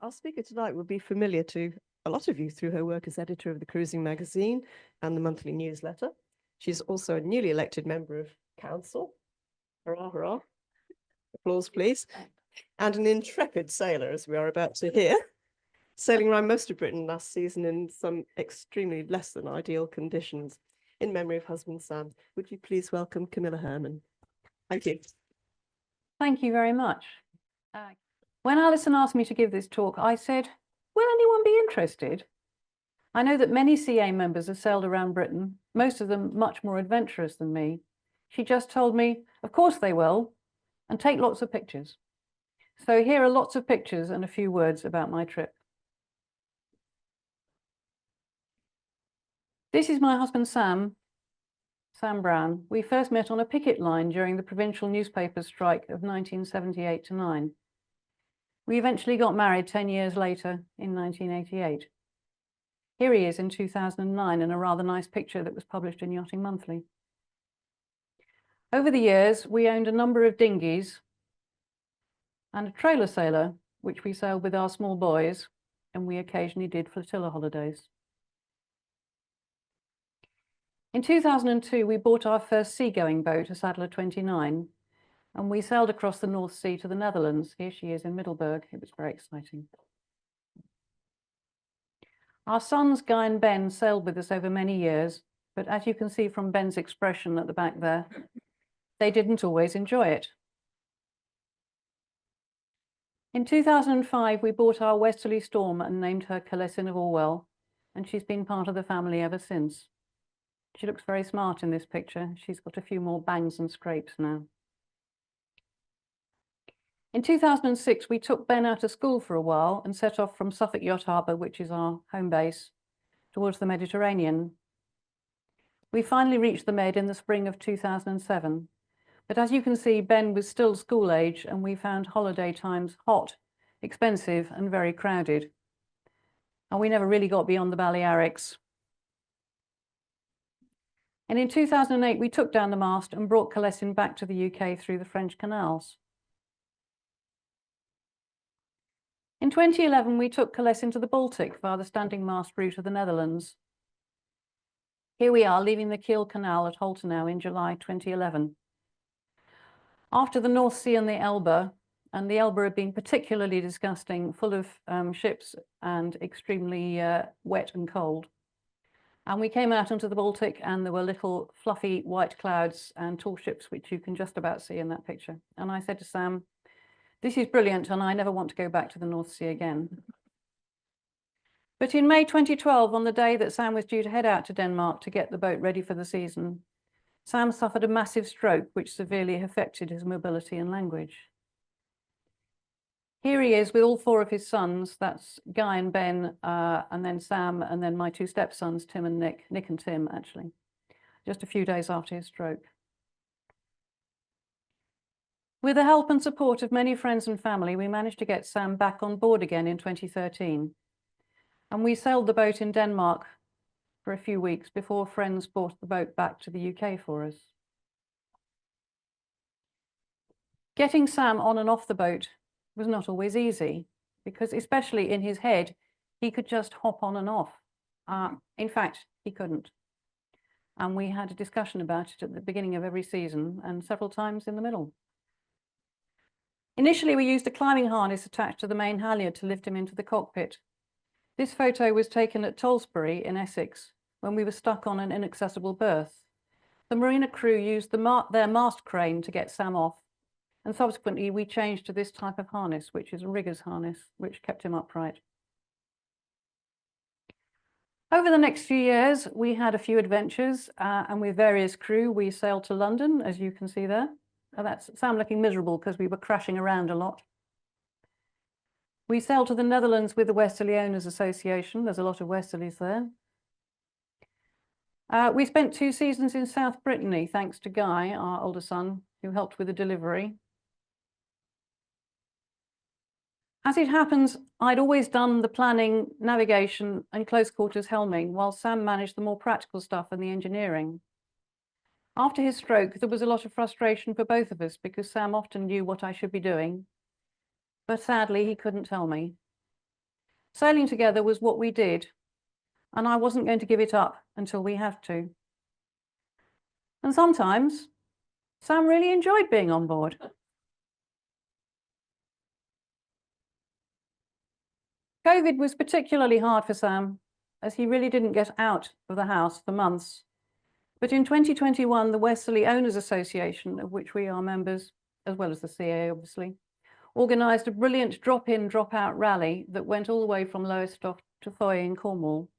Our speaker tonight will be familiar to a lot of you through her work as editor of the cruising magazine and the monthly newsletter. She's also a newly elected member of council. Hurrah, hurrah. Applause, please. And an intrepid sailor, as we are about to hear, sailing around most of Britain last season in some extremely less than ideal conditions. In memory of husband Sam, would you please welcome Camilla Herrmann? Thank you. Thank you very much. When Alison asked me to give this talk, I said, will anyone be interested? I know that many CA members have sailed around Britain, most of them much more adventurous than me. She just told me, of course they will, and take lots of pictures. So here are lots of pictures and a few words about my trip. This is my husband Sam Brown. We first met on a picket line during the provincial newspaper strike of 1978-9. We eventually got married 10 years later in 1988. Here he is in 2009 in a rather nice picture that was published in Yachting Monthly. Over the years, we owned a number of dinghies and a trailer sailor, which we sailed with our small boys, and we occasionally did flotilla holidays. In 2002, we bought our first seagoing boat, a Sadler 29, and we sailed across the North Sea to the Netherlands. Here she is in Middelburg. It was very exciting. Our sons, Guy and Ben, sailed with us over many years, but as you can see from Ben's expression at the back there, they didn't always enjoy it. In 2005, we bought our Westerly Storm and named her Kalessin of Orwell, and she's been part of the family ever since. She looks very smart in this picture. She's got a few more bangs and scrapes now. In 2006, we took Ben out of school for a while and set off from Suffolk Yacht Harbour, which is our home base, towards the Mediterranean. We finally reached the Med in the spring of 2007. But as you can see, Ben was still school age and we found holiday times hot, expensive and very crowded. And we never really got beyond the Balearics. And in 2008, we took down the mast and brought Kalessin back to the UK through the French canals. In 2011, we took Kalessin to the Baltic via the standing mast route of the Netherlands. Here we are leaving the Kiel Canal at Holtenau in July 2011. After the North Sea and the Elbe had been particularly disgusting, full of ships and extremely wet and cold. And we came out into the Baltic and there were little fluffy white clouds and tall ships, which you can just about see in that picture. And I said to Sam, this is brilliant and I never want to go back to the North Sea again. But in May 2012, on the day that Sam was due to head out to Denmark to get the boat ready for the season, Sam suffered a massive stroke which severely affected his mobility and language. Here he is with all four of his sons, that's Guy and Ben, and then Sam, and then my two stepsons, Tim and Nick and Tim actually, just a few days after his stroke. With the help and support of many friends and family, we managed to get Sam back on board again in 2013. And we sailed the boat in Denmark for a few weeks before friends brought the boat back to the UK for us. Getting Sam on and off the boat was not always easy because, especially in his head, he could just hop on and off. In fact, he couldn't. And we had a discussion about it at the beginning of every season and several times in the middle. Initially, we used a climbing harness attached to the main halyard to lift him into the cockpit. This photo was taken at Tolsbury in Essex when we were stuck on an inaccessible berth. The marina crew used their mast crane to get Sam off, and subsequently we changed to this type of harness, which is a rigger's harness, which kept him upright. Over the next few years, we had a few adventures, and with various crew, we sailed to London, as you can see there. That's Sam looking miserable because we were crashing around a lot. We sailed to the Netherlands with the Westerly Owners Association. There's a lot of Westerlies there. We spent 2 seasons in South Brittany, thanks to Guy, our older son, who helped with the delivery. As it happens, I'd always done the planning, navigation, and close quarters helming, while Sam managed the more practical stuff and the engineering. After his stroke, there was a lot of frustration for both of us because Sam often knew what I should be doing, but sadly, he couldn't tell me. Sailing together was what we did, and I wasn't going to give it up until we had to. And sometimes Sam really enjoyed being on board. COVID was particularly hard for Sam, as he really didn't get out of the house for months. But in 2021, the Westerly Owners Association, of which we are members, as well as the CA obviously, organised a brilliant drop-in, drop-out rally that went all the way from Lowestoft to Foy in Cornwall.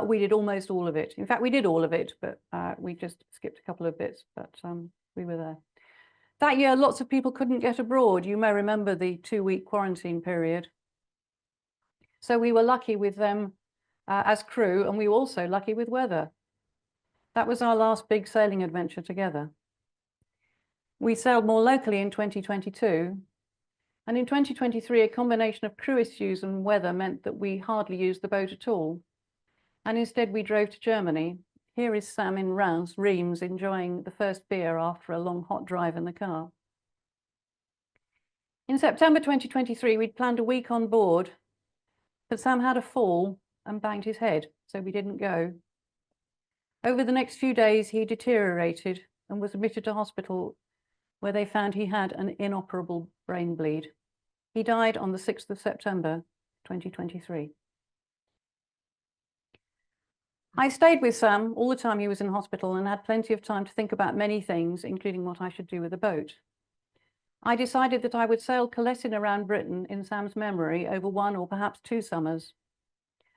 We did almost all of it. In fact, we did all of it, but we just skipped a couple of bits, but we were there. That year, lots of people couldn't get abroad. You may remember the 2-week quarantine period. So we were lucky with them as crew, and we were also lucky with weather. That was our last big sailing adventure together. We sailed more locally in 2022, and in 2023, a combination of crew issues and weather meant that we hardly used the boat at all. And instead we drove to Germany. Here is Sam in Reims enjoying the first beer after a long hot drive in the car. In September 2023, we'd planned a week on board, but Sam had a fall and banged his head, so we didn't go. Over the next few days, he deteriorated and was admitted to hospital, where they found he had an inoperable brain bleed. He died on the 6th of September, 2023. I stayed with Sam all the time he was in hospital and had plenty of time to think about many things, including what I should do with the boat. I decided that I would sail Kalessin around Britain in Sam's memory over 1 or perhaps 2 summers,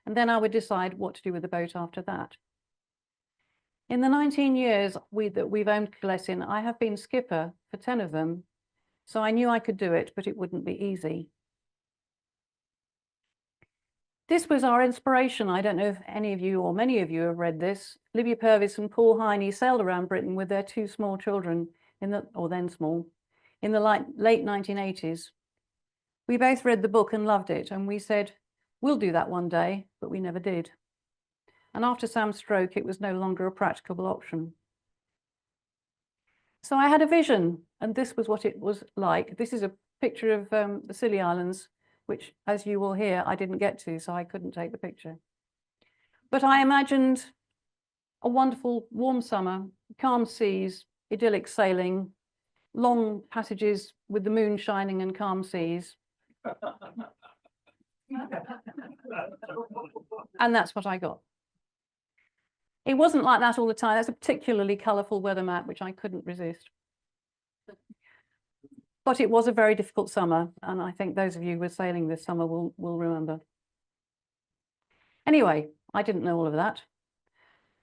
and then I would decide what to do with the boat after that. In the 19 years that we've owned Kalessin, I have been skipper for 10 of them, so I knew I could do it, but it wouldn't be easy. This was our inspiration. I don't know if any of you or many of you have read this. Livia Purvis and Paul Heine sailed around Britain with their 2 small children, in the late 1980s. We both read the book and loved it, and we said, we'll do that one day, but we never did. And after Sam's stroke, it was no longer a practicable option. So I had a vision, and this was what it was like. This is a picture of the Scilly Islands, which, as you will hear, I didn't get to, so I couldn't take the picture. But I imagined a wonderful warm summer, calm seas, idyllic sailing, long passages with the moon shining and calm seas. And that's what I got. It wasn't like that all the time. That's a particularly colourful weather map, which I couldn't resist. But it was a very difficult summer, and I think those of you who were sailing this summer will remember. Anyway, I didn't know all of that.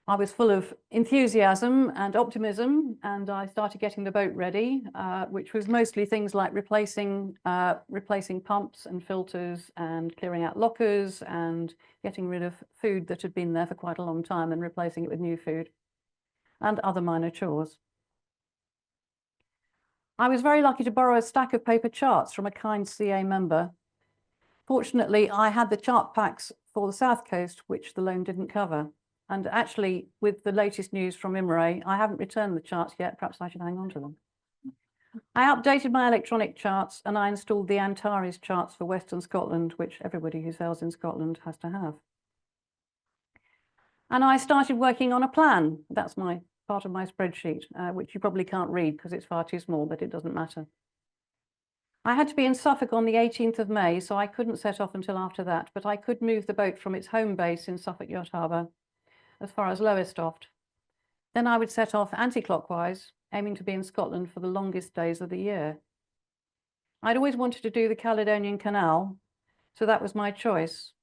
I was full of enthusiasm and optimism, and I started getting the boat ready, which was mostly things like replacing pumps and filters and clearing out lockers and getting rid of food that had been there for quite a long time and replacing it with new food and other minor chores. I was very lucky to borrow a stack of paper charts from a kind CA member. Fortunately, I had the chart packs for the South Coast, which the loan didn't cover. And actually, with the latest news from IMRA, I haven't returned the charts yet. Perhaps I should hang on to them. I updated my electronic charts and I installed the Antares charts for Western Scotland, which everybody who sails in Scotland has to have. And I started working on a plan. That's my part of my spreadsheet, which you probably can't read because it's far too small, but it doesn't matter. I had to be in Suffolk on the 18th of May, so I couldn't set off until after that, but I could move the boat from its home base in Suffolk Yacht Harbour as far as Lowestoft. Then I would set off anti-clockwise, aiming to be in Scotland for the longest days of the year. I'd always wanted to do the Caledonian Canal, so that was my choice.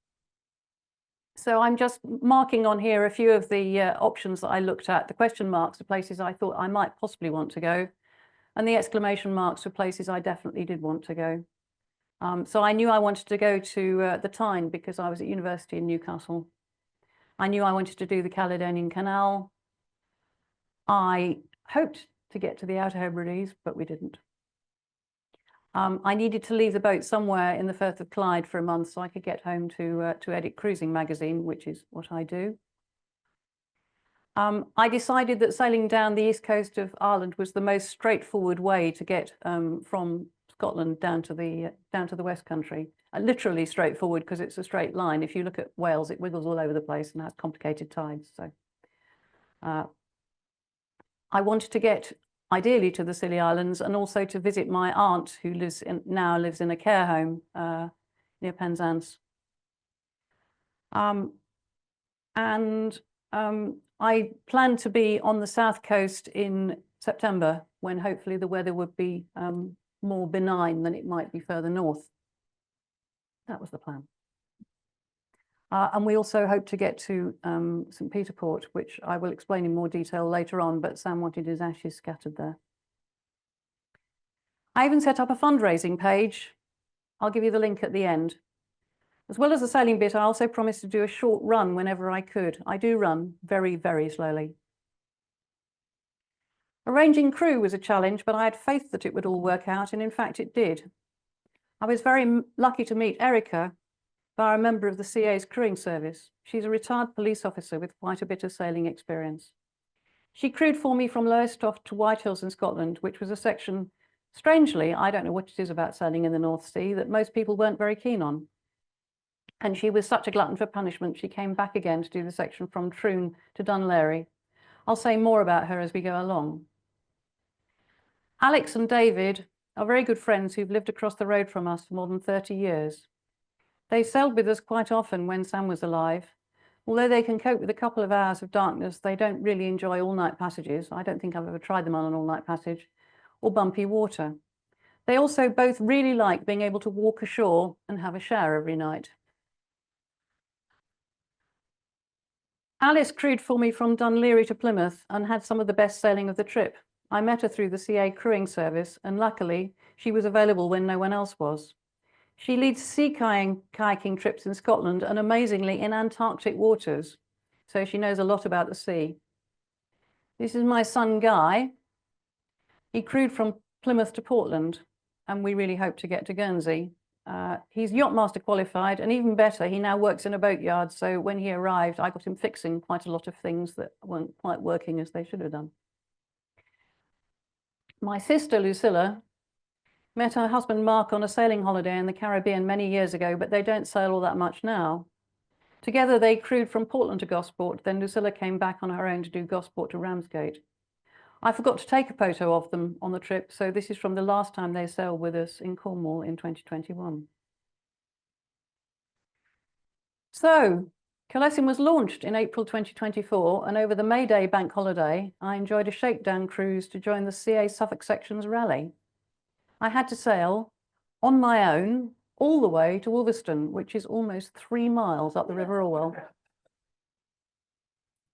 So I'm just marking on here a few of the options that I looked at. The question marks are places I thought I might possibly want to go, and the exclamation marks were places I definitely did want to go. So I knew I wanted to go to the Tyne because I was at university in Newcastle. I knew I wanted to do the Caledonian Canal. I hoped to get to the Outer Hebrides, but we didn't. I needed to leave the boat somewhere in the Firth of Clyde for a month so I could get home to edit Cruising magazine, which is what I do. I decided that sailing down the east coast of Ireland was the most straightforward way to get from Scotland down to the West Country. Literally straightforward because it's a straight line. If you look at Wales, it wiggles all over the place and has complicated tides. So I wanted to get ideally to the Scilly Islands and also to visit my aunt who now lives in a care home near Penzance. I planned to be on the south coast in September when hopefully the weather would be more benign than it might be further north. That was the plan. And we also hope to get to St. Peter Port, which I will explain in more detail later on, but Sam wanted his ashes scattered there. I even set up a fundraising page. I'll give you the link at the end. As well as the sailing bit, I also promised to do a short run whenever I could. I do run very, very slowly. Arranging crew was a challenge, but I had faith that it would all work out, and in fact it did. I was very lucky to meet Erica via a member of the CA's crewing service. She's a retired police officer with quite a bit of sailing experience. She crewed for me from Lowestoft to Whitehills in Scotland, which was a section, strangely, I don't know what it is about sailing in the North Sea, that most people weren't very keen on. And she was such a glutton for punishment, she came back again to do the section from Troon to Dunleary. I'll say more about her as we go along. Alex and David are very good friends who've lived across the road from us for more than 30 years. They sailed with us quite often when Sam was alive. Although they can cope with a couple of hours of darkness, they don't really enjoy all-night passages. I don't think I've ever tried them on an all-night passage, or bumpy water. They also both really like being able to walk ashore and have a shower every night. Alice crewed for me from Dunleary to Plymouth and had some of the best sailing of the trip. I met her through the CA crewing service, and luckily she was available when no one else was. She leads sea kayaking trips in Scotland and amazingly in Antarctic waters, so she knows a lot about the sea. This is my son Guy. He crewed from Plymouth to Portland, and we really hope to get to Guernsey. He's yachtmaster qualified, and even better, he now works in a boatyard, so when he arrived, I got him fixing quite a lot of things that weren't quite working as they should have done. My sister Lucilla met her husband Mark on a sailing holiday in the Caribbean many years ago, but they don't sail all that much now. Together they crewed from Portland to Gosport, then Lucilla came back on her own to do Gosport to Ramsgate. I forgot to take a photo of them on the trip, so this is from the last time they sailed with us in Cornwall in 2021. So, Kalessin was launched in April 2024, and over the May Day bank holiday, I enjoyed a shakedown cruise to join the CA Suffolk Section's rally. I had to sail on my own all the way to Wolverston, which is almost 3 miles up the River Orwell.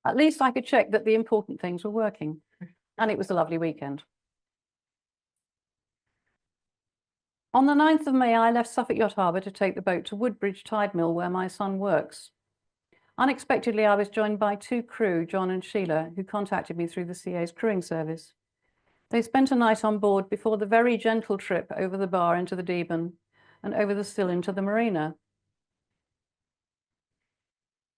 At least I could check that the important things were working, and it was a lovely weekend. On the 9th of May, I left Suffolk Yacht Harbour to take the boat to Woodbridge Tide Mill, where my son works. Unexpectedly, I was joined by 2 crew, John and Sheila, who contacted me through the CA's crewing service. They spent a night on board before the very gentle trip over the bar into the Deben and over the Still into the marina.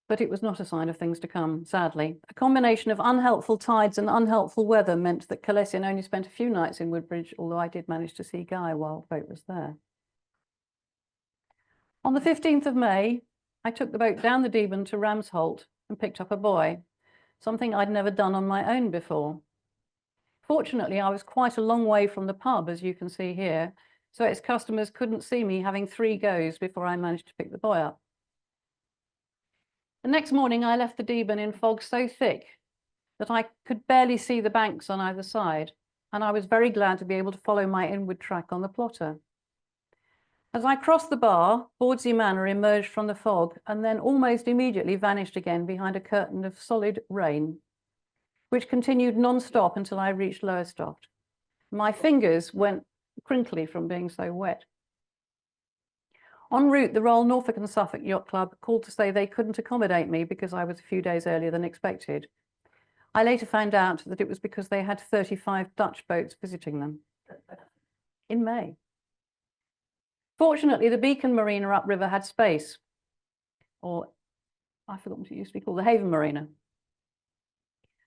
But it was not a sign of things to come, sadly. A combination of unhelpful tides and unhelpful weather meant that Kalessin only spent a few nights in Woodbridge, although I did manage to see Guy while the boat was there. On the 15th of May, I took the boat down the Deben to Ramsholt and picked up a buoy, something I'd never done on my own before. Fortunately, I was quite a long way from the pub, as you can see here, so its customers couldn't see me having 3 goes before I managed to pick the buoy up. The next morning, I left the Deben in fog so thick that I could barely see the banks on either side, and I was very glad to be able to follow my inward track on the plotter. As I crossed the bar, Bordsey Manor emerged from the fog and then almost immediately vanished again behind a curtain of solid rain, which continued non-stop until I reached Lowestoft. My fingers went crinkly from being so wet. En route, the Royal Norfolk and Suffolk Yacht Club called to say they couldn't accommodate me because I was a few days earlier than expected. I later found out that it was because they had 35 Dutch boats visiting them in May. Fortunately, the Beacon Marina upriver had space, or I forgot what it used to be called, the Haven Marina.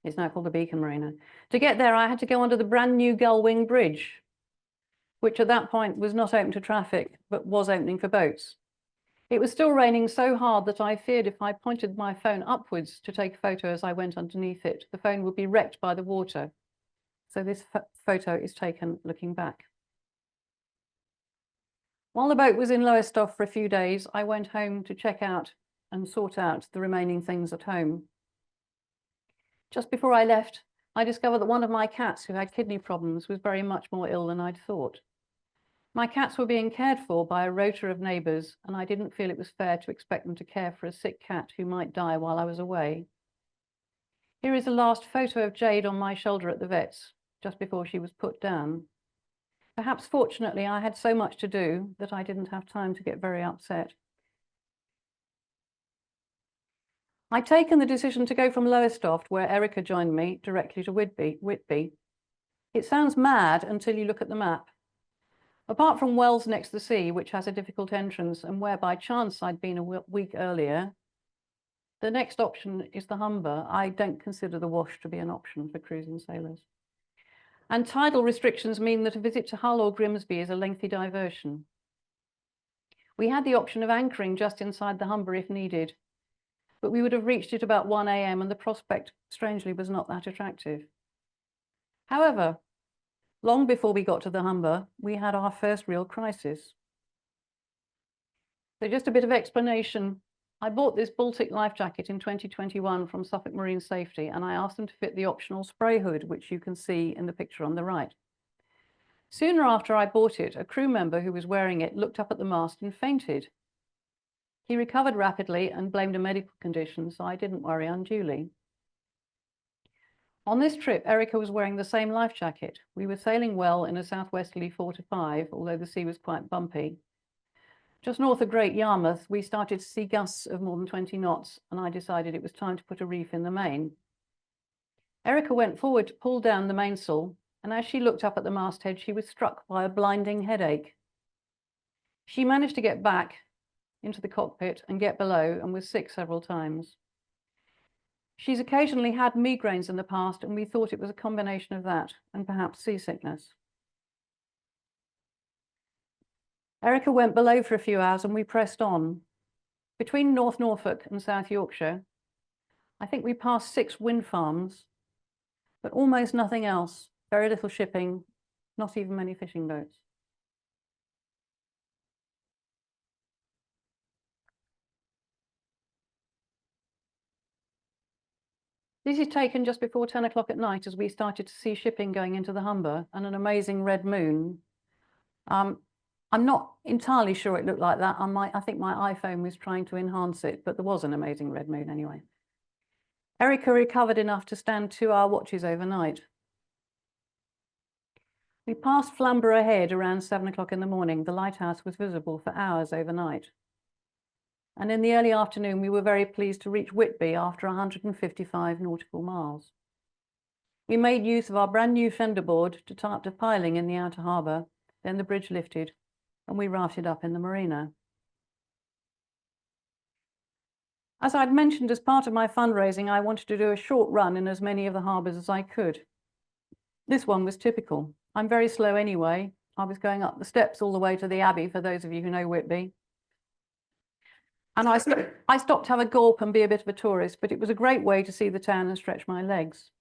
It's now called the Beacon Marina. To get there, I had to go under the brand new Gull Wing Bridge. which at that point was not open to traffic, but was opening for boats. It was still raining so hard that I feared if I pointed my phone upwards to take a photo as I went underneath it, the phone would be wrecked by the water. So this photo is taken looking back. While the boat was in Lowestoft for a few days, I went home to check out and sort out the remaining things at home. Just before I left, I discovered that one of my cats who had kidney problems was very much more ill than I'd thought. My cats were being cared for by a rota of neighbours, and I didn't feel it was fair to expect them to care for a sick cat who might die while I was away. Here is a last photo of Jade on my shoulder at the vet's, just before she was put down. Perhaps fortunately I had so much to do that I didn't have time to get very upset. I'd taken the decision to go from Lowestoft, where Erica joined me, directly to Whitby. It sounds mad until you look at the map. Apart from Wells next to the sea, which has a difficult entrance and where by chance I'd been a week earlier, the next option is the Humber. I don't consider the Wash to be an option for cruising sailors. And tidal restrictions mean that a visit to Hull or Grimsby is a lengthy diversion. We had the option of anchoring just inside the Humber if needed, but we would have reached it about 1 AM and the prospect, strangely, was not that attractive. However, long before we got to the Humber, we had our first real crisis. So just a bit of explanation. I bought this Baltic life jacket in 2021 from Suffolk Marine Safety, and I asked them to fit the optional spray hood, which you can see in the picture on the right. Sooner after I bought it, a crew member who was wearing it looked up at the mast and fainted. He recovered rapidly and blamed a medical condition, so I didn't worry unduly. On this trip, Erica was wearing the same life jacket. We were sailing well in a southwesterly 4 to 5, although the sea was quite bumpy. Just north of Great Yarmouth, we started to see gusts of more than 20 knots, and I decided it was time to put a reef in the main. Erica went forward to pull down the mainsail, and as she looked up at the masthead, she was struck by a blinding headache. She managed to get back into the cockpit and get below and was sick several times. She's occasionally had migraines in the past, and we thought it was a combination of that and perhaps seasickness. Erica went below for a few hours and we pressed on. Between North Norfolk and South Yorkshire, I think we passed 6 wind farms, but almost nothing else. Very little shipping, not even many fishing boats. This is taken just before 10 o'clock at night as we started to see shipping going into the Humber and an amazing red moon. I'm not entirely sure it looked like that. I think my iPhone was trying to enhance it, but there was an amazing red moon anyway. Erica recovered enough to stand 2-hour watches overnight. We passed Flamborough Head around 7 o'clock in the morning. The lighthouse was visible for hours overnight. And in the early afternoon, we were very pleased to reach Whitby after 155 nautical miles. We made use of our brand new fender board to tie up to piling in the outer harbour. Then the bridge lifted and we rafted up in the marina. As I'd mentioned, as part of my fundraising, I wanted to do a short run in as many of the harbours as I could. This one was typical. I'm very slow anyway. I was going up the steps all the way to the Abbey, for those of you who know Whitby. And I stopped to have a gulp and be a bit of a tourist, but it was a great way to see the town and stretch my legs.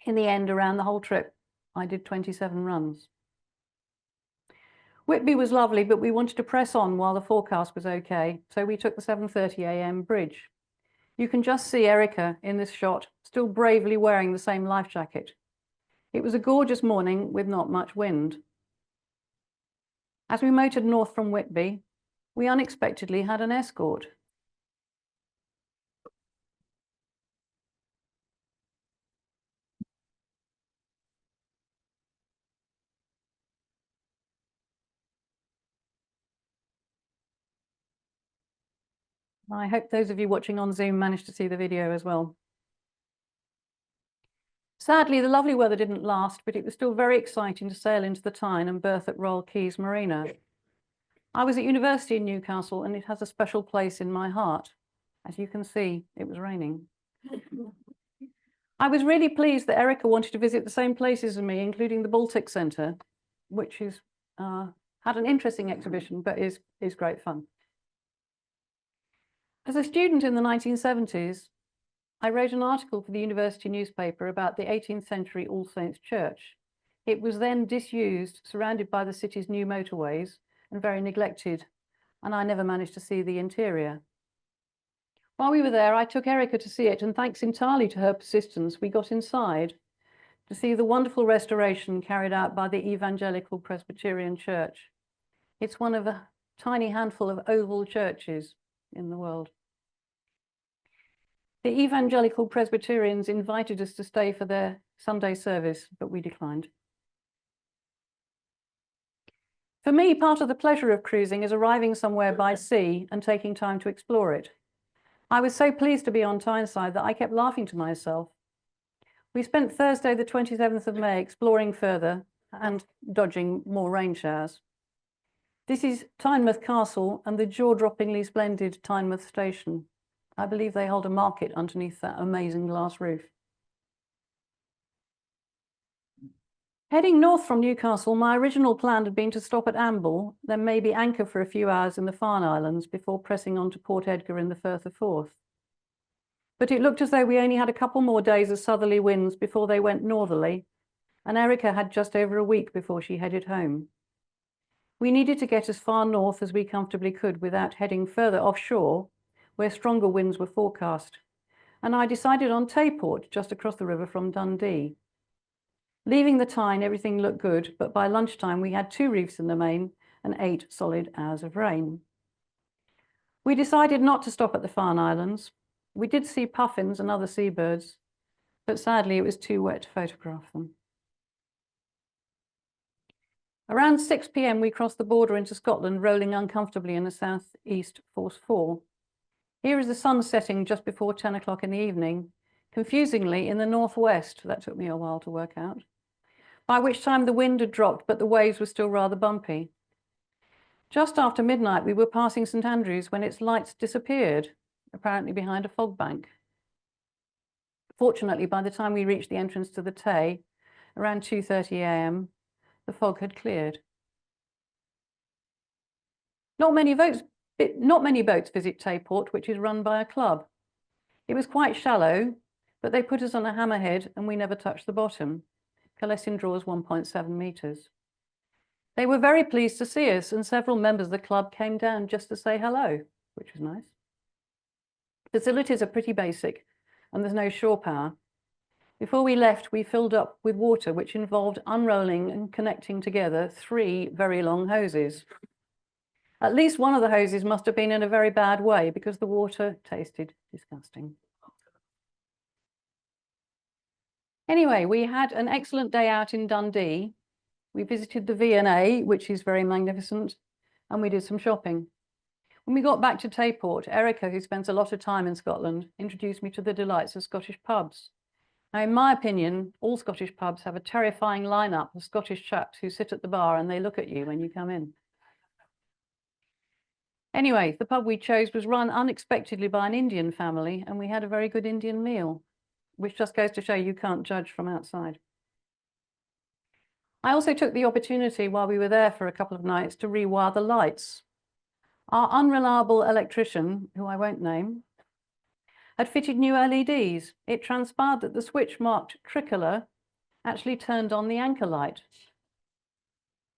In the end, around the whole trip, I did 27 runs. Whitby was lovely, but we wanted to press on while the forecast was okay, so we took the 7:30 AM bridge. You can just see Erica in this shot, still bravely wearing the same life jacket. It was a gorgeous morning with not much wind. As we motored north from Whitby, we unexpectedly had an escort. I hope those of you watching on Zoom managed to see the video as well. Sadly, the lovely weather didn't last, but it was still very exciting to sail into the Tyne and berth at Royal Quays Marina. I was at university in Newcastle, and it has a special place in my heart. As you can see, it was raining. I was really pleased that Erica wanted to visit the same places as me, including the Baltic Centre. which is had an interesting exhibition, but is great fun. As a student in the 1970s, I wrote an article for the university newspaper about the 18th century All Saints Church. It was then disused, surrounded by the city's new motorways, and very neglected, and I never managed to see the interior. While we were there, I took Erica to see it, and thanks entirely to her persistence, we got inside to see the wonderful restoration carried out by the Evangelical Presbyterian Church. It's one of a tiny handful of oval churches in the world. The Evangelical Presbyterians invited us to stay for their Sunday service, but we declined. For me, part of the pleasure of cruising is arriving somewhere by sea and taking time to explore it. I was so pleased to be on Tyneside that I kept laughing to myself. We spent Thursday, the 27th of May, exploring further and dodging more rain showers. This is Tynemouth Castle and the jaw-droppingly splendid Tynemouth Station. I believe they hold a market underneath that amazing glass roof. Heading north from Newcastle, my original plan had been to stop at Amble, then maybe anchor for a few hours in the Farne Islands before pressing on to Port Edgar in the Firth of Forth. But it looked as though we only had a couple more days of southerly winds before they went northerly, and Erica had just over a week before she headed home. We needed to get as far north as we comfortably could without heading further offshore, where stronger winds were forecast, and I decided on Tayport, just across the river from Dundee. Leaving the Tyne, everything looked good, but by lunchtime we had 2 reefs in the main and 8 solid hours of rain. We decided not to stop at the Farne Islands. We did see puffins and other seabirds, but sadly it was too wet to photograph them. Around 6 p.m. we crossed the border into Scotland, rolling uncomfortably in a southeast force 4. Here is the sun setting just before 10 o'clock in the evening, confusingly in the northwest. That took me a while to work out. By which time the wind had dropped, but the waves were still rather bumpy. Just after midnight, we were passing St Andrews when its lights disappeared, apparently behind a fog bank. Fortunately, by the time we reached the entrance to the Tay, around 2:30 a.m., the fog had cleared. Not many boats visit Tayport, which is run by a club. It was quite shallow, but they put us on a hammerhead and we never touched the bottom. Kalessin draws 1.7 meters. They were very pleased to see us, and several members of the club came down just to say hello, which was nice. Facilities are pretty basic, and there's no shore power. Before we left, we filled up with water, which involved unrolling and connecting together 3 very long hoses. At least one of the hoses must have been in a very bad way because the water tasted disgusting. Anyway, we had an excellent day out in Dundee. We visited the V&A, which is very magnificent, and we did some shopping. When we got back to Tayport, Erica, who spends a lot of time in Scotland, introduced me to the delights of Scottish pubs. Now, in my opinion, all Scottish pubs have a terrifying lineup of Scottish chaps who sit at the bar and they look at you when you come in. Anyway, the pub we chose was run unexpectedly by an Indian family, and we had a very good Indian meal, which just goes to show you can't judge from outside. I also took the opportunity while we were there for a couple of nights to rewire the lights. Our unreliable electrician, who I won't name, had fitted new LEDs. It transpired that the switch marked tricolour actually turned on the anchor light.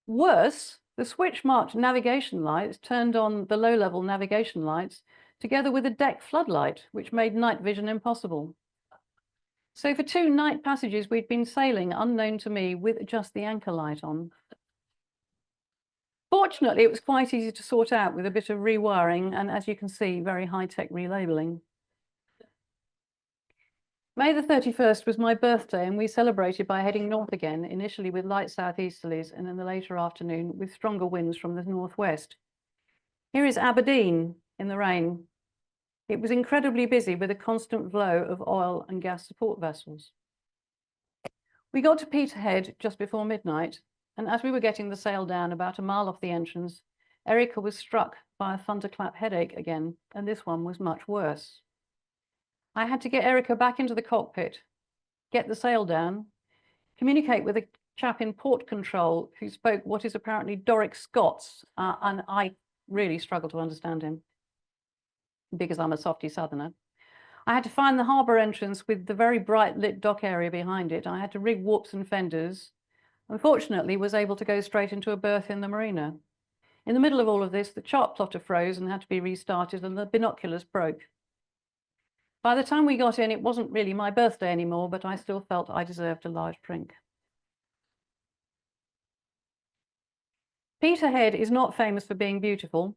Worse, the switch marked navigation lights turned on the low-level navigation lights together with a deck floodlight, which made night vision impossible. So for 2 night passages, we'd been sailing unknown to me with just the anchor light on. Fortunately, it was quite easy to sort out with a bit of rewiring and, as you can see, very high-tech relabeling. May the 31st was my birthday, and we celebrated by heading north again, initially with light southeasterlies and in the later afternoon with stronger winds from the northwest. Here is Aberdeen in the rain. It was incredibly busy with a constant flow of oil and gas support vessels. We got to Peterhead just before midnight, and as we were getting the sail down about a mile off the entrance, Erica was struck by a thunderclap headache again, and this one was much worse. I had to get Erica back into the cockpit, get the sail down, communicate with the chap in port control who spoke what is apparently Doric Scots, and I really struggled to understand him because I'm a softy southerner. I had to find the harbour entrance with the very bright lit dock area behind it. I had to rig warps and fenders. Unfortunately, was able to go straight into a berth in the marina. In the middle of all of this, the chart plotter froze and had to be restarted, and the binoculars broke. By the time we got in, it wasn't really my birthday anymore, but I still felt I deserved a large drink. Peterhead is not famous for being beautiful,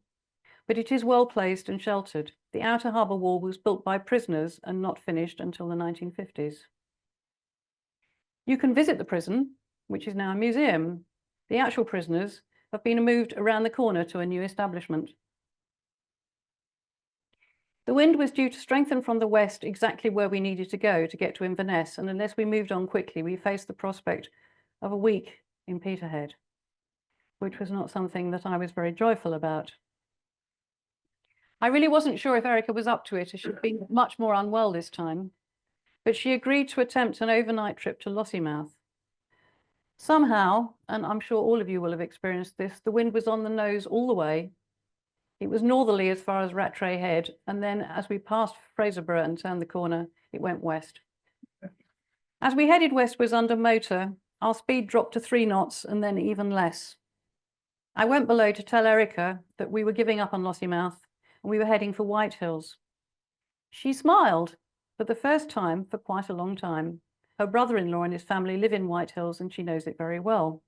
but it is well placed and sheltered. The outer harbour wall was built by prisoners and not finished until the 1950s. You can visit the prison, which is now a museum. The actual prisoners have been moved around the corner to a new establishment. The wind was due to strengthen from the west exactly where we needed to go to get to Inverness, and unless we moved on quickly, we faced the prospect of a week in Peterhead, which was not something that I was very joyful about. I really wasn't sure if Erica was up to it, as she'd been much more unwell this time, but she agreed to attempt an overnight trip to Lossiemouth. Somehow, and I'm sure all of you will have experienced this, the wind was on the nose all the way. It was northerly as far as Rattray Head, and then as we passed Fraserburgh and turned the corner, it went west. As we headed westwards under motor, our speed dropped to 3 knots and then even less. I went below to tell Erica that we were giving up on Lossiemouth and we were heading for Whitehills. She smiled for the first time for quite a long time. Her brother-in-law and his family live in Whitehills and she knows it very well.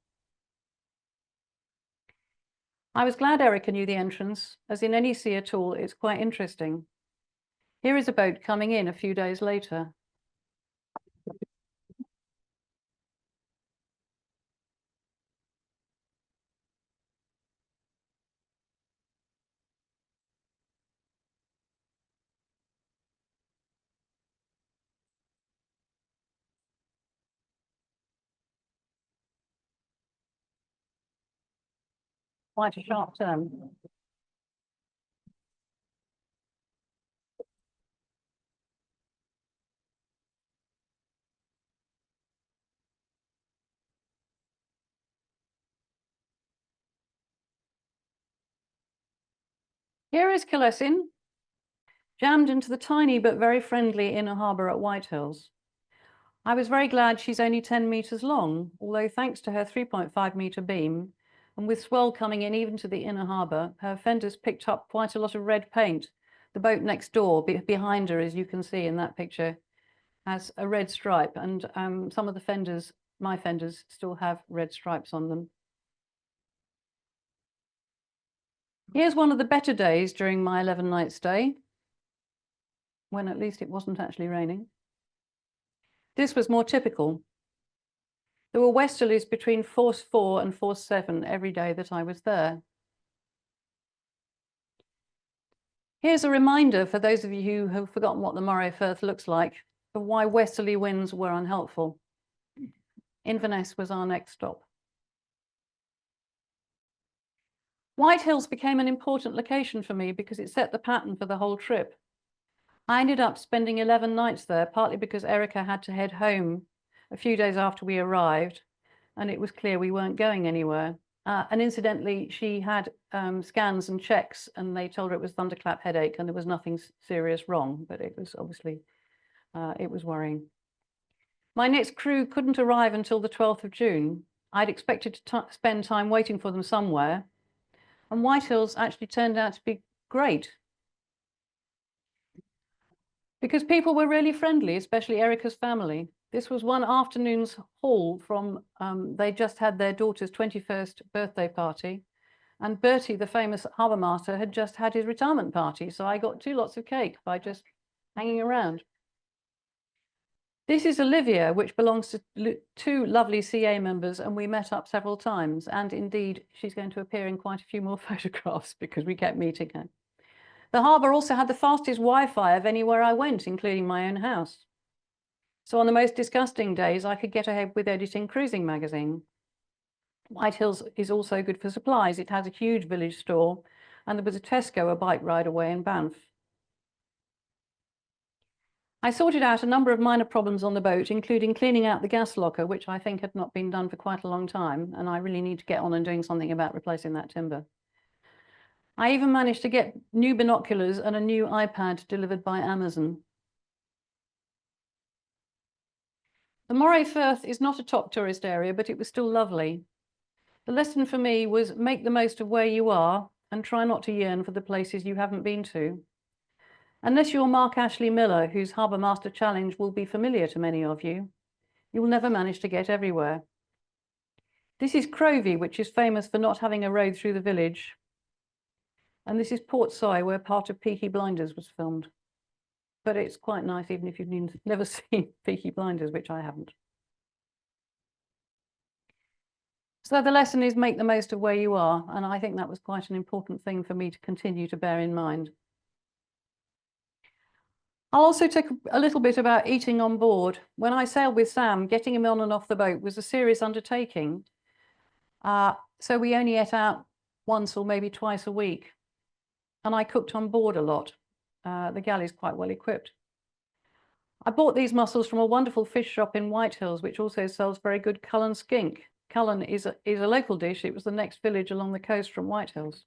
I was glad Erica knew the entrance, as in any sea at all, it's quite interesting. Here is a boat coming in a few days later. Quite a sharp turn. Here is Kalessin, jammed into the tiny but very friendly inner harbour at Whitehills. I was very glad she's only 10 metres long, although thanks to her 3.5 metre beam, and with swell coming in even to the inner harbour, her fenders picked up quite a lot of red paint. The boat next door, behind her, as you can see in that picture, has a red stripe, and some of the fenders, my fenders, still have red stripes on them. Here's one of the better days during my 11-night stay, when at least it wasn't actually raining. This was more typical. There were westerlies between force 4 and force 7 every day that I was there. Here's a reminder for those of you who have forgotten what the Moray Firth looks like, of why westerly winds were unhelpful. Inverness was our next stop. Whitehills became an important location for me because it set the pattern for the whole trip. I ended up spending 11 nights there, partly because Erica had to head home a few days after we arrived, and it was clear we weren't going anywhere. And incidentally, she had scans and checks, and they told her it was thunderclap headache, and there was nothing serious wrong, but it was obviously, it was worrying. My next crew couldn't arrive until the 12th of June. I'd expected to spend time waiting for them somewhere, and Whitehills actually turned out to be great, because people were really friendly, especially Erica's family. This was one afternoon's haul from, they just had their daughter's 21st birthday party, and Bertie, the famous harbour master, had just had his retirement party. So I got 2 lots of cake by just hanging around. This is Olivia, which belongs to 2 lovely CA members, and we met up several times. And indeed, she's going to appear in quite a few more photographs because we kept meeting her. The harbour also had the fastest Wi-Fi of anywhere I went, including my own house. So on the most disgusting days, I could get ahead with editing Cruising magazine. Whitehills is also good for supplies. It has a huge village store, and there was a Tesco a bike ride away in Banff. I sorted out a number of minor problems on the boat, including cleaning out the gas locker, which I think had not been done for quite a long time, and I really need to get on and doing something about replacing that timber. I even managed to get new binoculars and a new iPad delivered by Amazon. The Moray Firth is not a top tourist area, but it was still lovely. The lesson for me was make the most of where you are and try not to yearn for the places you haven't been to. Unless you're Mark Ashley Miller, whose Harbour Master Challenge will be familiar to many of you, you will never manage to get everywhere. This is Crovey, which is famous for not having a road through the village. And this is Port Soy, where part of Peaky Blinders was filmed. But it's quite nice, even if you've never seen Peaky Blinders, which I haven't. So the lesson is make the most of where you are. And I think that was quite an important thing for me to continue to bear in mind. I'll also talk a little bit about eating on board. When I sailed with Sam, getting him on and off the boat was a serious undertaking. So we only ate out once or maybe twice a week. And I cooked on board a lot. The galley is quite well equipped. I bought these mussels from a wonderful fish shop in Whitehills, which also sells very good Cullen skink. Cullen is a local dish. It was the next village along the coast from Whitehills.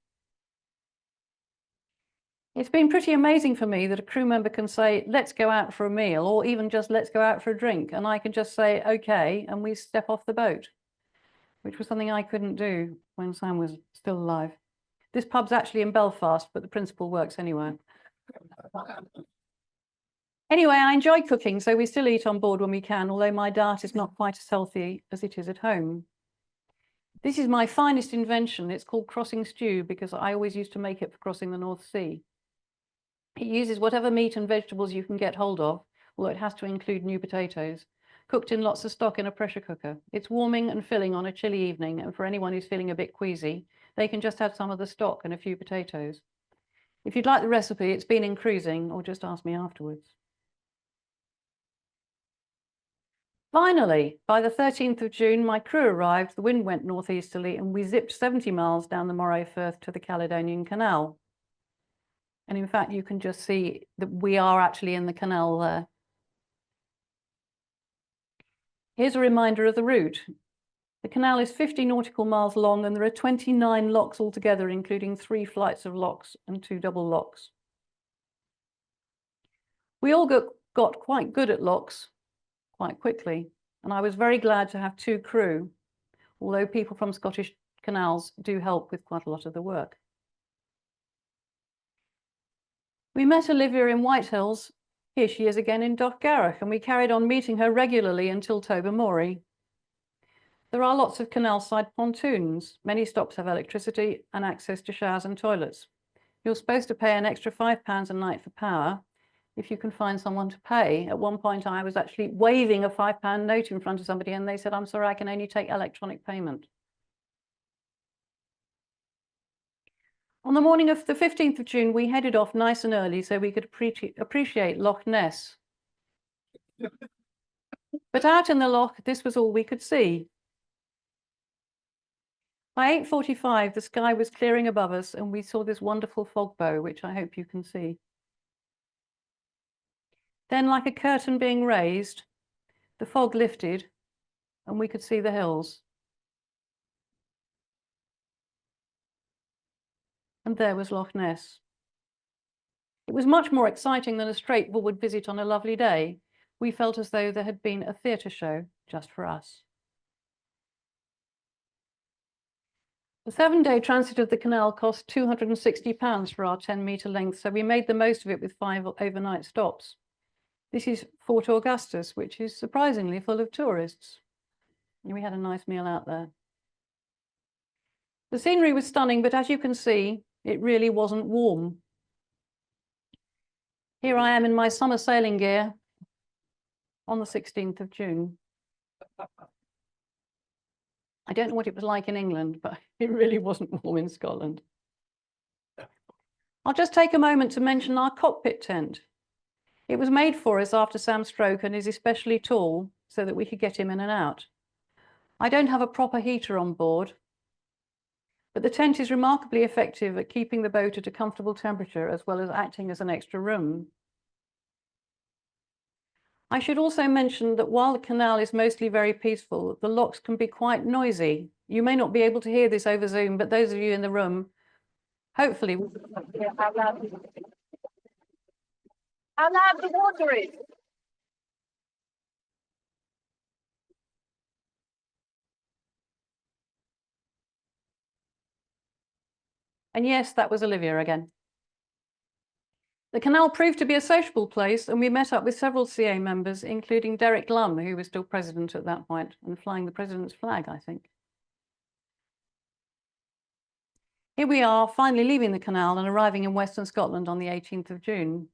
It's been pretty amazing for me that a crew member can say, let's go out for a meal, or even just let's go out for a drink. And I can just say, okay, and we step off the boat, which was something I couldn't do when Sam was still alive. This pub's actually in Belfast, but the principle works anywhere. Anyway, I enjoy cooking, so we still eat on board when we can, although my diet is not quite as healthy as it is at home. This is my finest invention. It's called crossing stew because I always used to make it for crossing the North Sea. It uses whatever meat and vegetables you can get hold of, although it has to include new potatoes, cooked in lots of stock in a pressure cooker. It's warming and filling on a chilly evening, and for anyone who's feeling a bit queasy, they can just add some of the stock and a few potatoes. If you'd like the recipe, it's been in cruising, or just ask me afterwards. Finally, by the 13th of June, my crew arrived, the wind went northeasterly, and we zipped 70 miles down the Moray Firth to the Caledonian Canal. And in fact, you can just see that we are actually in the canal there. Here's a reminder of the route. The canal is 50 nautical miles long, and there are 29 locks altogether, including 3 flights of locks and 2 double locks. We all got quite good at locks quite quickly, and I was very glad to have 2 crew, although people from Scottish canals do help with quite a lot of the work. We met Olivia in Whitehills. Here she is again in Dochgarroch, and we carried on meeting her regularly until Tobermory. There are lots of canal-side pontoons. Many stops have electricity and access to showers and toilets. You're supposed to pay an extra £5 a night for power if you can find someone to pay. At one point, I was actually waving a £5 note in front of somebody, and they said, I'm sorry, I can only take electronic payment. On the morning of the 15th of June, we headed off nice and early so we could appreciate Loch Ness. But out in the loch, this was all we could see. By 8:45, the sky was clearing above us, and we saw this wonderful fog bow, which I hope you can see. Then, like a curtain being raised, the fog lifted, and we could see the hills. And there was Loch Ness. It was much more exciting than a straightforward visit on a lovely day. We felt as though there had been a theatre show just for us. The 7-day transit of the canal cost £260 for our 10-metre length, so we made the most of it with 5 overnight stops. This is Fort Augustus, which is surprisingly full of tourists. And we had a nice meal out there. The scenery was stunning, but as you can see, it really wasn't warm. Here I am in my summer sailing gear on the 16th of June. I don't know what it was like in England, but it really wasn't warm in Scotland. I'll just take a moment to mention our cockpit tent. It was made for us after Sam's stroke and is especially tall so that we could get him in and out. I don't have a proper heater on board, but the tent is remarkably effective at keeping the boat at a comfortable temperature as well as acting as an extra room. I should also mention that while the canal is mostly very peaceful, the locks can be quite noisy. You may not be able to hear this over Zoom, but those of you in the room, hopefully. How loud the water is. And yes, that was Olivia again. The canal proved to be a sociable place, and we met up with several CA members, including Derek Lum, who was still president at that point and flying the president's flag, I think. Here we are, finally leaving the canal and arriving in Western Scotland on the 18th of June.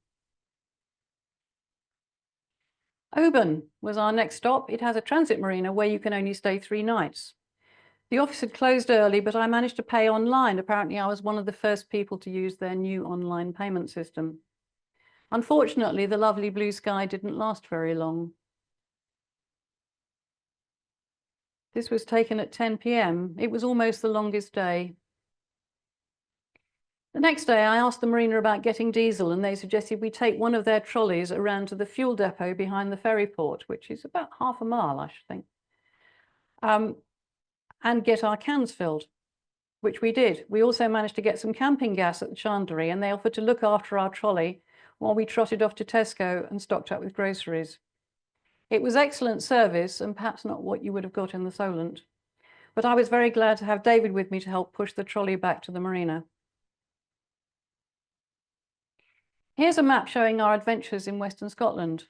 Oban was our next stop. It has a transit marina where you can only stay 3 nights. The office had closed early, but I managed to pay online. Apparently, I was one of the first people to use their new online payment system. Unfortunately, the lovely blue sky didn't last very long. This was taken at 10 p.m. It was almost the longest day. The next day, I asked the marina about getting diesel, and they suggested we take one of their trolleys around to the fuel depot behind the ferry port, which is about half a mile, I should think, and get our cans filled, which we did. We also managed to get some camping gas at the chandlery, and they offered to look after our trolley while we trotted off to Tesco and stocked up with groceries. It was excellent service, and perhaps not what you would have got in the Solent, but I was very glad to have David with me to help push the trolley back to the marina. Here's a map showing our adventures in Western Scotland.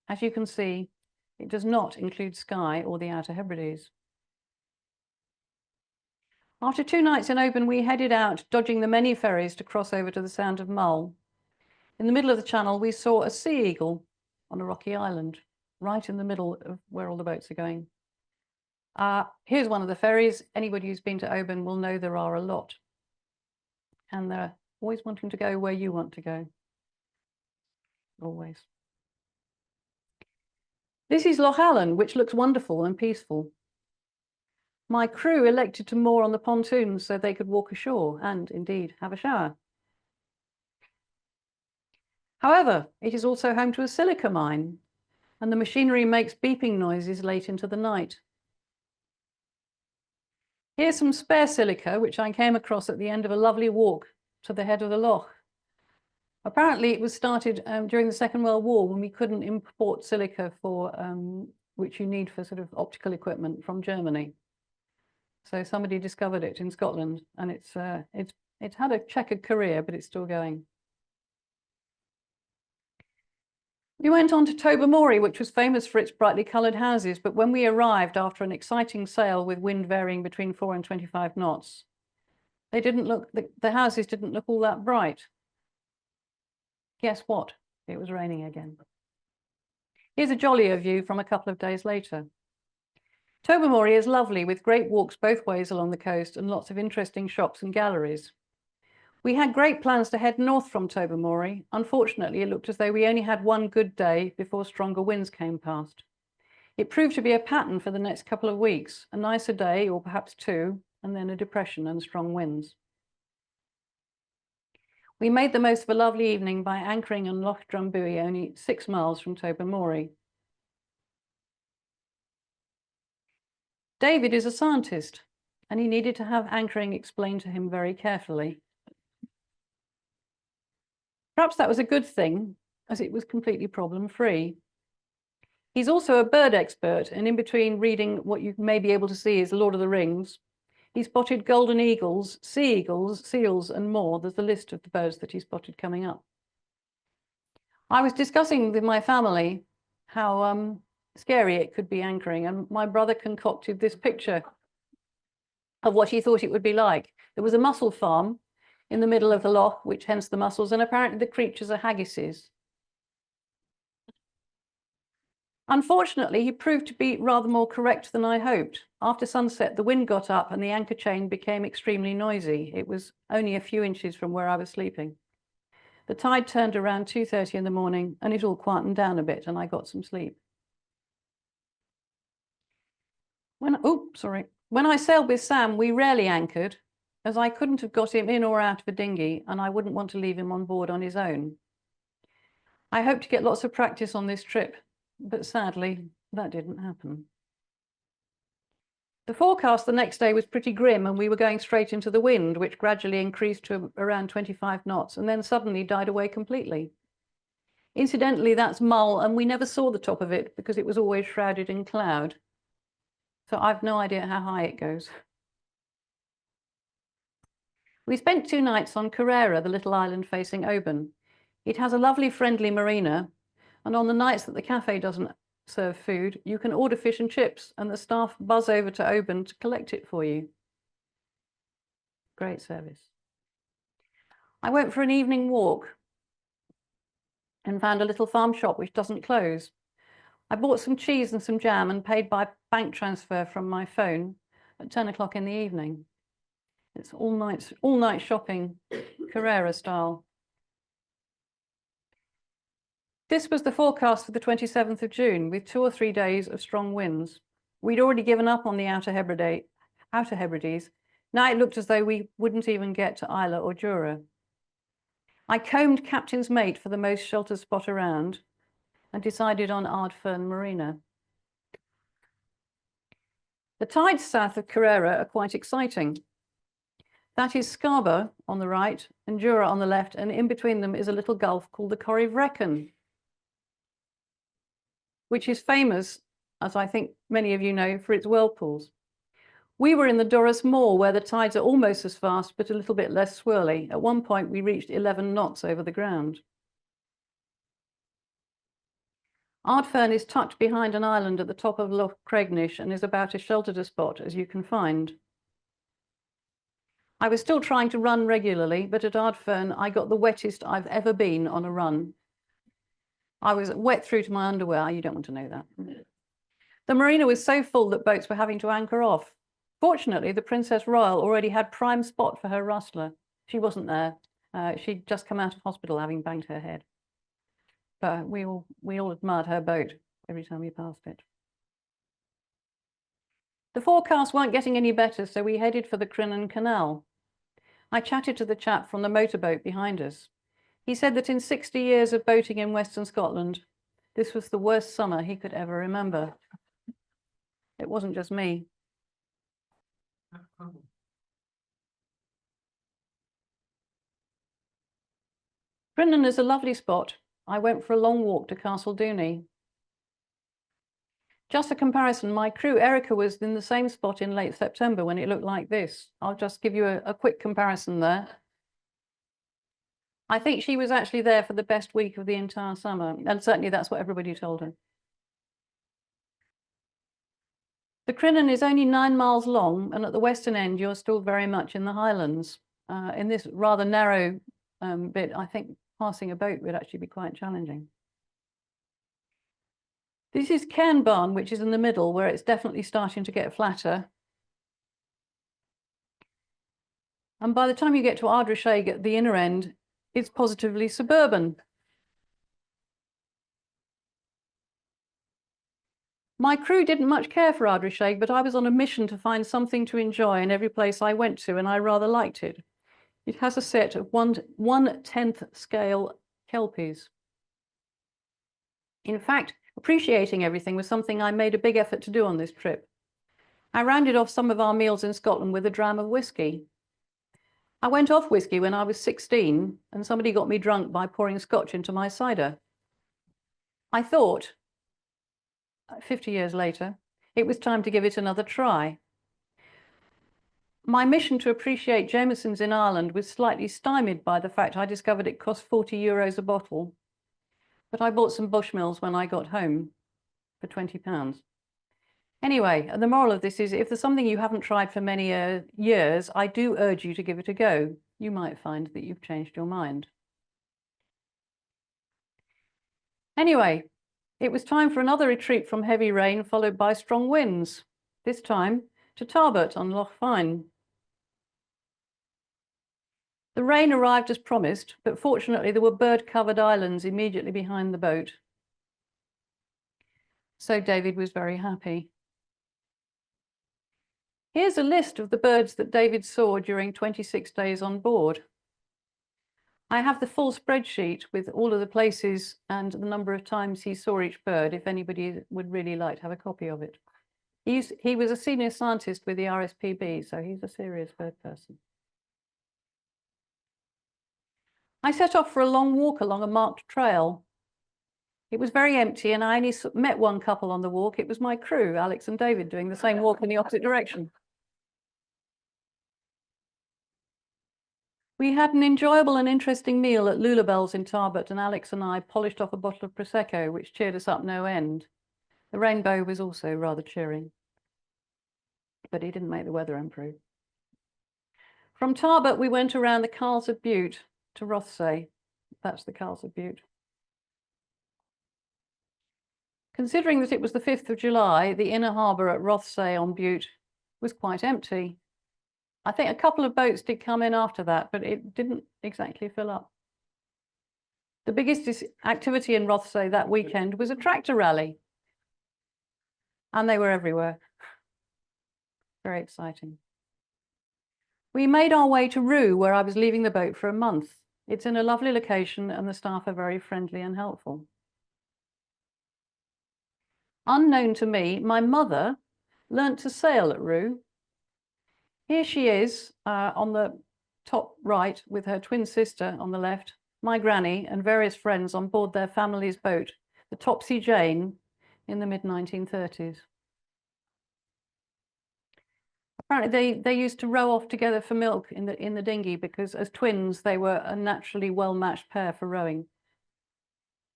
As you can see, it does not include Skye or the Outer Hebrides. After 2 nights in Oban, we headed out, dodging the many ferries to cross over to the Sound of Mull. In the middle of the channel, we saw a sea eagle on a rocky island, right in the middle of where all the boats are going. Here's one of the ferries. Anybody who's been to Oban will know there are a lot. And they're always wanting to go where you want to go. Always. This is Loch Allen, which looks wonderful and peaceful. My crew elected to moor on the pontoons so they could walk ashore and indeed have a shower. However, it is also home to a silica mine, and the machinery makes beeping noises late into the night. Here's some spare silica, which I came across at the end of a lovely walk to the head of the loch. Apparently, it was started during the Second World War when we couldn't import silica for which you need for sort of optical equipment from Germany. So somebody discovered it in Scotland, and it's had a checkered career, but it's still going. We went on to Tobermory, which was famous for its brightly coloured houses, but when we arrived after an exciting sail with wind varying between 4 and 25 knots, they didn't look, the houses didn't look all that bright. Guess what? It was raining again. Here's a jollier view from a couple of days later. Tobermory is lovely, with great walks both ways along the coast and lots of interesting shops and galleries. We had great plans to head north from Tobermory. Unfortunately, it looked as though we only had one good day before stronger winds came past. It proved to be a pattern for the next couple of weeks, a nicer day or perhaps 2, and then a depression and strong winds. We made the most of a lovely evening by anchoring on Loch Drumbuie, only 6 miles from Tobermory. David is a scientist, and he needed to have anchoring explained to him very carefully. Perhaps that was a good thing, as it was completely problem-free. He's also a bird expert, and in between reading what you may be able to see is Lord of the Rings, he spotted golden eagles, sea eagles, seals, and more. There's a list of the birds that he spotted coming up. I was discussing with my family how scary it could be anchoring, and my brother concocted this picture of what he thought it would be like. There was a mussel farm in the middle of the loch, which hence the mussels, and apparently the creatures are haggises. Unfortunately, he proved to be rather more correct than I hoped. After sunset, the wind got up and the anchor chain became extremely noisy. It was only a few inches from where I was sleeping. The tide turned around 2:30 in the morning and it all quietened down a bit and I got some sleep. When I sailed with Sam, we rarely anchored, as I couldn't have got him in or out of a dinghy and I wouldn't want to leave him on board on his own. I hope to get lots of practice on this trip but sadly, that didn't happen. The forecast the next day was pretty grim, and we were going straight into the wind, which gradually increased to around 25 knots and then suddenly died away completely. Incidentally, that's Mull, and we never saw the top of it because it was always shrouded in cloud. So I've no idea how high it goes. We spent 2 nights on Carrera, the little island facing Oban. It has a lovely friendly marina, and on the nights that the cafe doesn't serve food, you can order fish and chips, and the staff buzz over to Oban to collect it for you. Great service. I went for an evening walk and found a little farm shop which doesn't close. I bought some cheese and some jam and paid by bank transfer from my phone at 10 o'clock in the evening. It's all night shopping, Carrera style. This was the forecast for the 27th of June, with 2 or 3 days of strong winds. We'd already given up on the Outer Hebrides. Now it looked as though we wouldn't even get to Isla or Jura. I combed Captain's Mate for the most sheltered spot around and decided on Ardfern Marina. The tides south of Carrera are quite exciting. That is Scarborough on the right and Jura on the left, and in between them is a little gulf called the Corryvreckan, which is famous, as I think many of you know, for its whirlpools. We were in the Doris Moor, where the tides are almost as fast, but a little bit less swirly. At one point, we reached 11 knots over the ground. Ardfern is tucked behind an island at the top of Loch Cregnish and is about as sheltered a spot as you can find. I was still trying to run regularly, but at Ardfern, I got the wettest I've ever been on a run. I was wet through to my underwear. You don't want to know that. The marina was so full that boats were having to anchor off. Fortunately, the Princess Royal already had prime spot for her rustler. She wasn't there. She'd just come out of hospital having banged her head. But we all admired her boat every time we passed it. The forecasts weren't getting any better, so we headed for the Crinan Canal. I chatted to the chap from the motorboat behind us. He said that in 60 years of boating in Western Scotland, this was the worst summer he could ever remember. It wasn't just me. Crinan is a lovely spot. I went for a long walk to Castle Dooney. Just a comparison, my crew, Erica, was in the same spot in late September when it looked like this. I'll just give you a quick comparison there. I think she was actually there for the best week of the entire summer, and certainly that's what everybody told her. The Crinan is only 9 miles long, and at the western end, you're still very much in the Highlands. In this rather narrow bit, I think passing a boat would actually be quite challenging. This is Cairnbarn, which is in the middle, where it's definitely starting to get flatter. And by the time you get to Ardrishaig at the inner end, it's positively suburban. My crew didn't much care for Ardrishaig, but I was on a mission to find something to enjoy in every place I went to, and I rather liked it. It has a set of 1/10 scale kelpies. In fact, appreciating everything was something I made a big effort to do on this trip. I rounded off some of our meals in Scotland with a dram of whiskey. I went off whiskey when I was 16, and somebody got me drunk by pouring scotch into my cider. I thought, 50 years later, it was time to give it another try. My mission to appreciate Jameson's in Ireland was slightly stymied by the fact I discovered it cost €40 a bottle. But I bought some Bushmills when I got home for £20. Anyway, the moral of this is, if there's something you haven't tried for many years, I do urge you to give it a go. You might find that you've changed your mind. Anyway, it was time for another retreat from heavy rain, followed by strong winds, this time to Tarbert on Loch Fyne. The rain arrived as promised, but fortunately there were bird-covered islands immediately behind the boat. So David was very happy. Here's a list of the birds that David saw during 26 days on board. I have the full spreadsheet with all of the places and the number of times he saw each bird, if anybody would really like to have a copy of it. He was a senior scientist with the RSPB, so he's a serious bird person. I set off for a long walk along a marked trail. It was very empty and I only met one couple on the walk. It was my crew, Alex and David, doing the same walk in the opposite direction. We had an enjoyable and interesting meal at Lulabelle's in Tarbert, and Alex and I polished off a bottle of Prosecco, which cheered us up no end. The rainbow was also rather cheering, but he didn't make the weather improve. From Tarbert, we went around the Carls of Bute to Rothsay. That's the Carls of Bute. Considering that it was the 5th of July, the inner harbour at Rothsay on Bute was quite empty. I think a couple of boats did come in after that, but it didn't exactly fill up. The biggest activity in Rothsay that weekend was a tractor rally. And they were everywhere. Very exciting. We made our way to Rue, where I was leaving the boat for a month. It's in a lovely location and the staff are very friendly and helpful. Unknown to me, my mother learnt to sail at Rue. Here she is on the top right with her twin sister on the left, my granny and various friends on board their family's boat, the Topsy Jane, in the mid-1930s. Apparently they used to row off together for milk in the dinghy because as twins they were a naturally well-matched pair for rowing.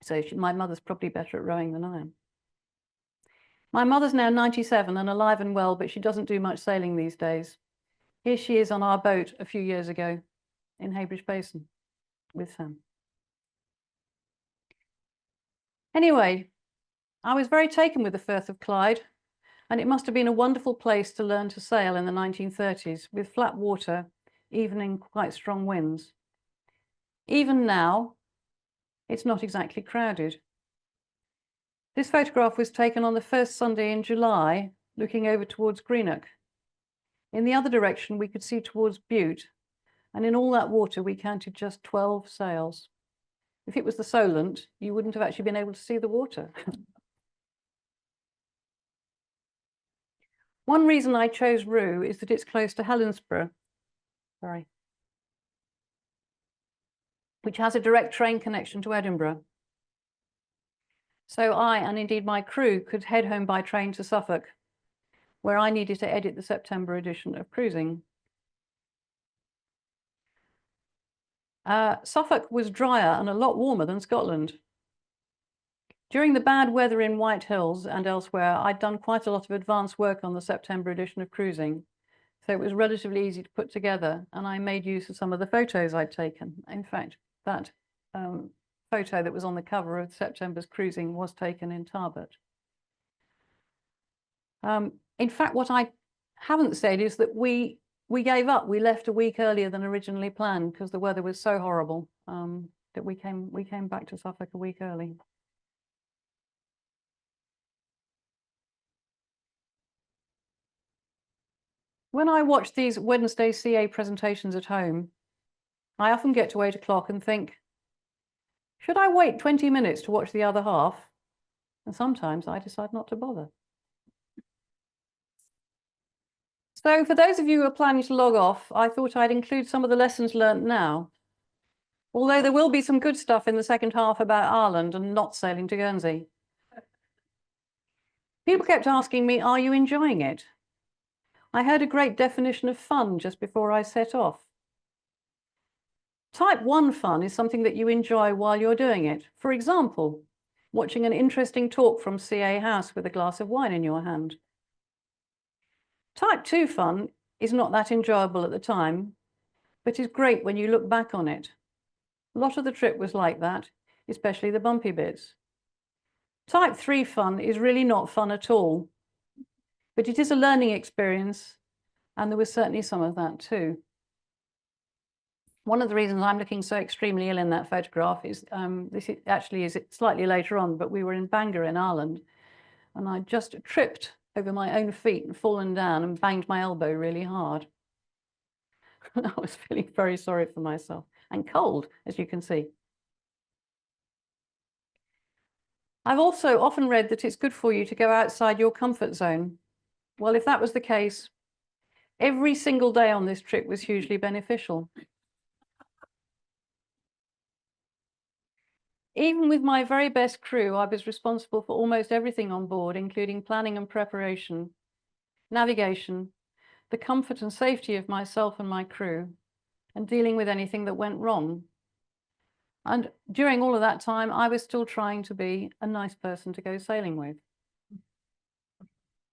So my mother's probably better at rowing than I am. My mother's now 97 and alive and well, but she doesn't do much sailing these days. Here she is on our boat a few years ago in Heybridge Basin with Sam. Anyway, I was very taken with the Firth of Clyde, and it must have been a wonderful place to learn to sail in the 1930s with flat water, even in quite strong winds. Even now, it's not exactly crowded. This photograph was taken on the first Sunday in July, looking over towards Greenock. In the other direction, we could see towards Bute, and in all that water, we counted just 12 sails. If it was the Solent, you wouldn't have actually been able to see the water. One reason I chose Rue is that it's close to Helensburgh, which has a direct train connection to Edinburgh. So I, and indeed my crew, could head home by train to Suffolk, where I needed to edit the September edition of Cruising. Suffolk was drier and a lot warmer than Scotland. During the bad weather in White Hills and elsewhere, I'd done quite a lot of advanced work on the September edition of Cruising, so it was relatively easy to put together, and I made use of some of the photos I'd taken. In fact, that photo that was on the cover of September's Cruising was taken in Tarbert. In fact, what I haven't said is that we gave up. We left a week earlier than originally planned because the weather was so horrible that we came back to Suffolk a week early. When I watch these Wednesday CA presentations at home, I often get to 8 o'clock and think, should I wait 20 minutes to watch the other half? And sometimes I decide not to bother. So for those of you who are planning to log off, I thought I'd include some of the lessons learnt now. Although there will be some good stuff in the second half about Ireland and not sailing to Guernsey. People kept asking me, are you enjoying it? I heard a great definition of fun just before I set off. Type 1 fun is something that you enjoy while you're doing it. For example, watching an interesting talk from CA House with a glass of wine in your hand. Type 2 fun is not that enjoyable at the time, but is great when you look back on it. A lot of the trip was like that, especially the bumpy bits. Type 3 fun is really not fun at all, but it is a learning experience, and there was certainly some of that too. One of the reasons I'm looking so extremely ill in that photograph is, this actually is slightly later on, but we were in Bangor in Ireland, and I just tripped over my own feet and fallen down and banged my elbow really hard. I was feeling very sorry for myself. and cold, as you can see. I've also often read that it's good for you to go outside your comfort zone. Well, if that was the case, every single day on this trip was hugely beneficial. Even with my very best crew, I was responsible for almost everything on board, including planning and preparation, navigation, the comfort and safety of myself and my crew, and dealing with anything that went wrong. And during all of that time, I was still trying to be a nice person to go sailing with,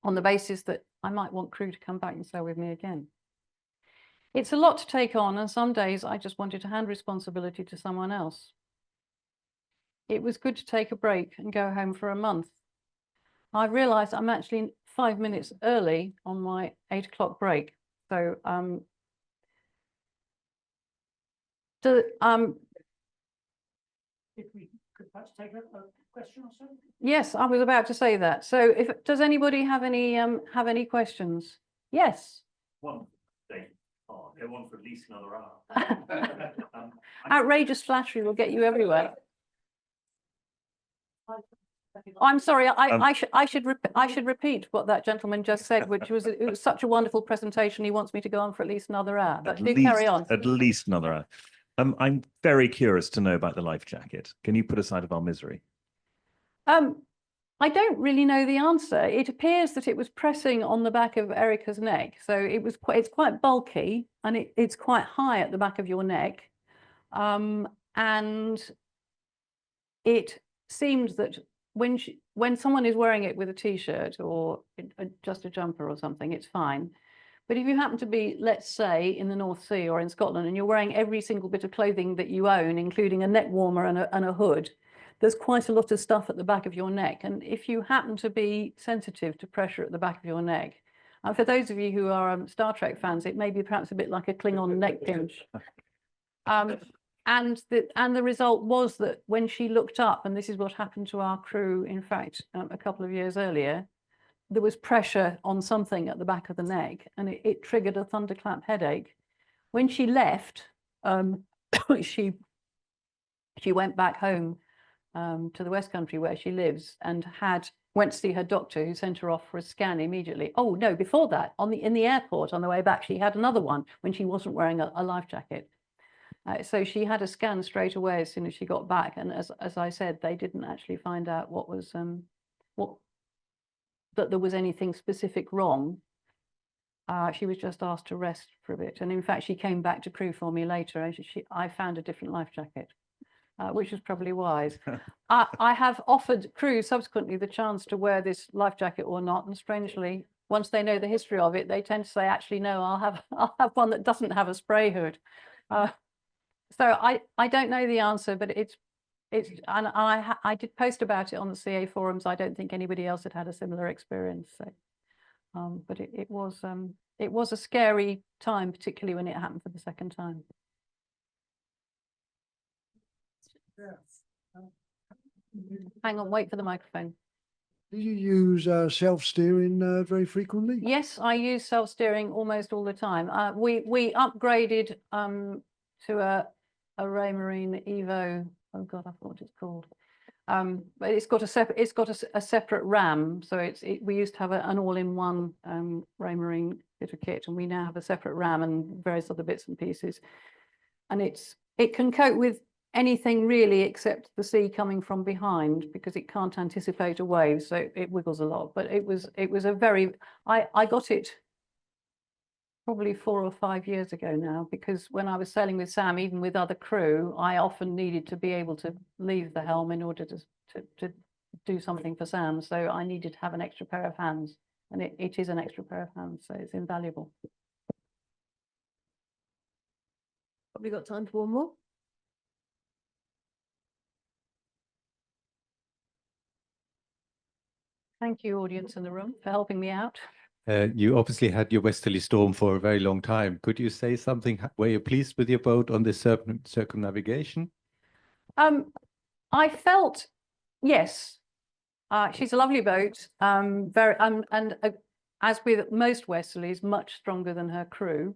on the basis that I might want crew to come back and sail with me again. It's a lot to take on, and some days I just wanted to hand responsibility to someone else. It was good to take a break and go home for a month. I realized I'm actually 5 minutes early on my 8 o'clock break. So, If we could perhaps take a question or so. yes, I was about to say that. So does anybody have any questions? Yes. One day, one for at least another hour. Outrageous flattery will get you everywhere. I'm sorry, I should repeat what that gentleman just said, which was it was such a wonderful presentation. He wants me to go on for at least another hour, but do carry on. At least another hour. I'm very curious to know about the life jacket. Can you put us out of our misery? I don't really know the answer. It appears that it was pressing on the back of Erica's neck, so it's quite bulky and it's quite high at the back of your neck, and it seemed that when someone is wearing it with a t-shirt or just a jumper or something, it's fine. But if you happen to be, let's say, in the North Sea or in Scotland, and you're wearing every single bit of clothing that you own, including a neck warmer and a hood, there's quite a lot of stuff at the back of your neck. And if you happen to be sensitive to pressure at the back of your neck, and for those of you who are Star Trek fans, it may be perhaps a bit like a Klingon neck pinch. And the result was that when she looked up, and this is what happened to our crew, in fact, a couple of years earlier, there was pressure on something at the back of the neck, and it triggered a thunderclap headache. When she left, she went back home to the West Country where she lives, and went to see her doctor, who sent her off for a scan immediately. Oh no, before that, in the airport on the way back, she had another one when she wasn't wearing a life jacket. So she had a scan straight away as soon as she got back, and as I said, they didn't actually find out that there was anything specific wrong. She was just asked to rest for a bit, and in fact she came back to crew for me later, and I found a different life jacket, which was probably wise. I have offered crew subsequently the chance to wear this life jacket or not, and strangely, once they know the history of it, they tend to say, actually no, I'll have one that doesn't have a spray hood. So I don't know the answer, but and I did post about it on the CA forums. I don't think anybody else had had a similar experience. So, but it was a scary time, particularly when it happened for the second time. Hang on, wait for the microphone. Do you use self-steering very frequently? Yes, I use self-steering almost all the time. We upgraded to a Raymarine Evo. Oh God, I forgot what it's called. But it's got a separate ram. So we used to have an all-in-one Raymarine bit of kit, and we now have a separate ram and various other bits and pieces. And it can cope with anything really except the sea coming from behind, because it can't anticipate a wave, so it wiggles a lot. But it was a very I got it probably 4 or 5 years ago now, because when I was sailing with Sam, even with other crew, I often needed to be able to leave the helm in order to do something for Sam. So I needed to have an extra pair of hands, and it is an extra pair of hands, so it's invaluable. Probably got time for one more. Thank you, audience in the room, for helping me out. You obviously had your Westerly storm for a very long time. Could you say something? Were you pleased with your boat on this circumnavigation? I felt, yes, she's a lovely boat. As with most Westerlies, much stronger than her crew.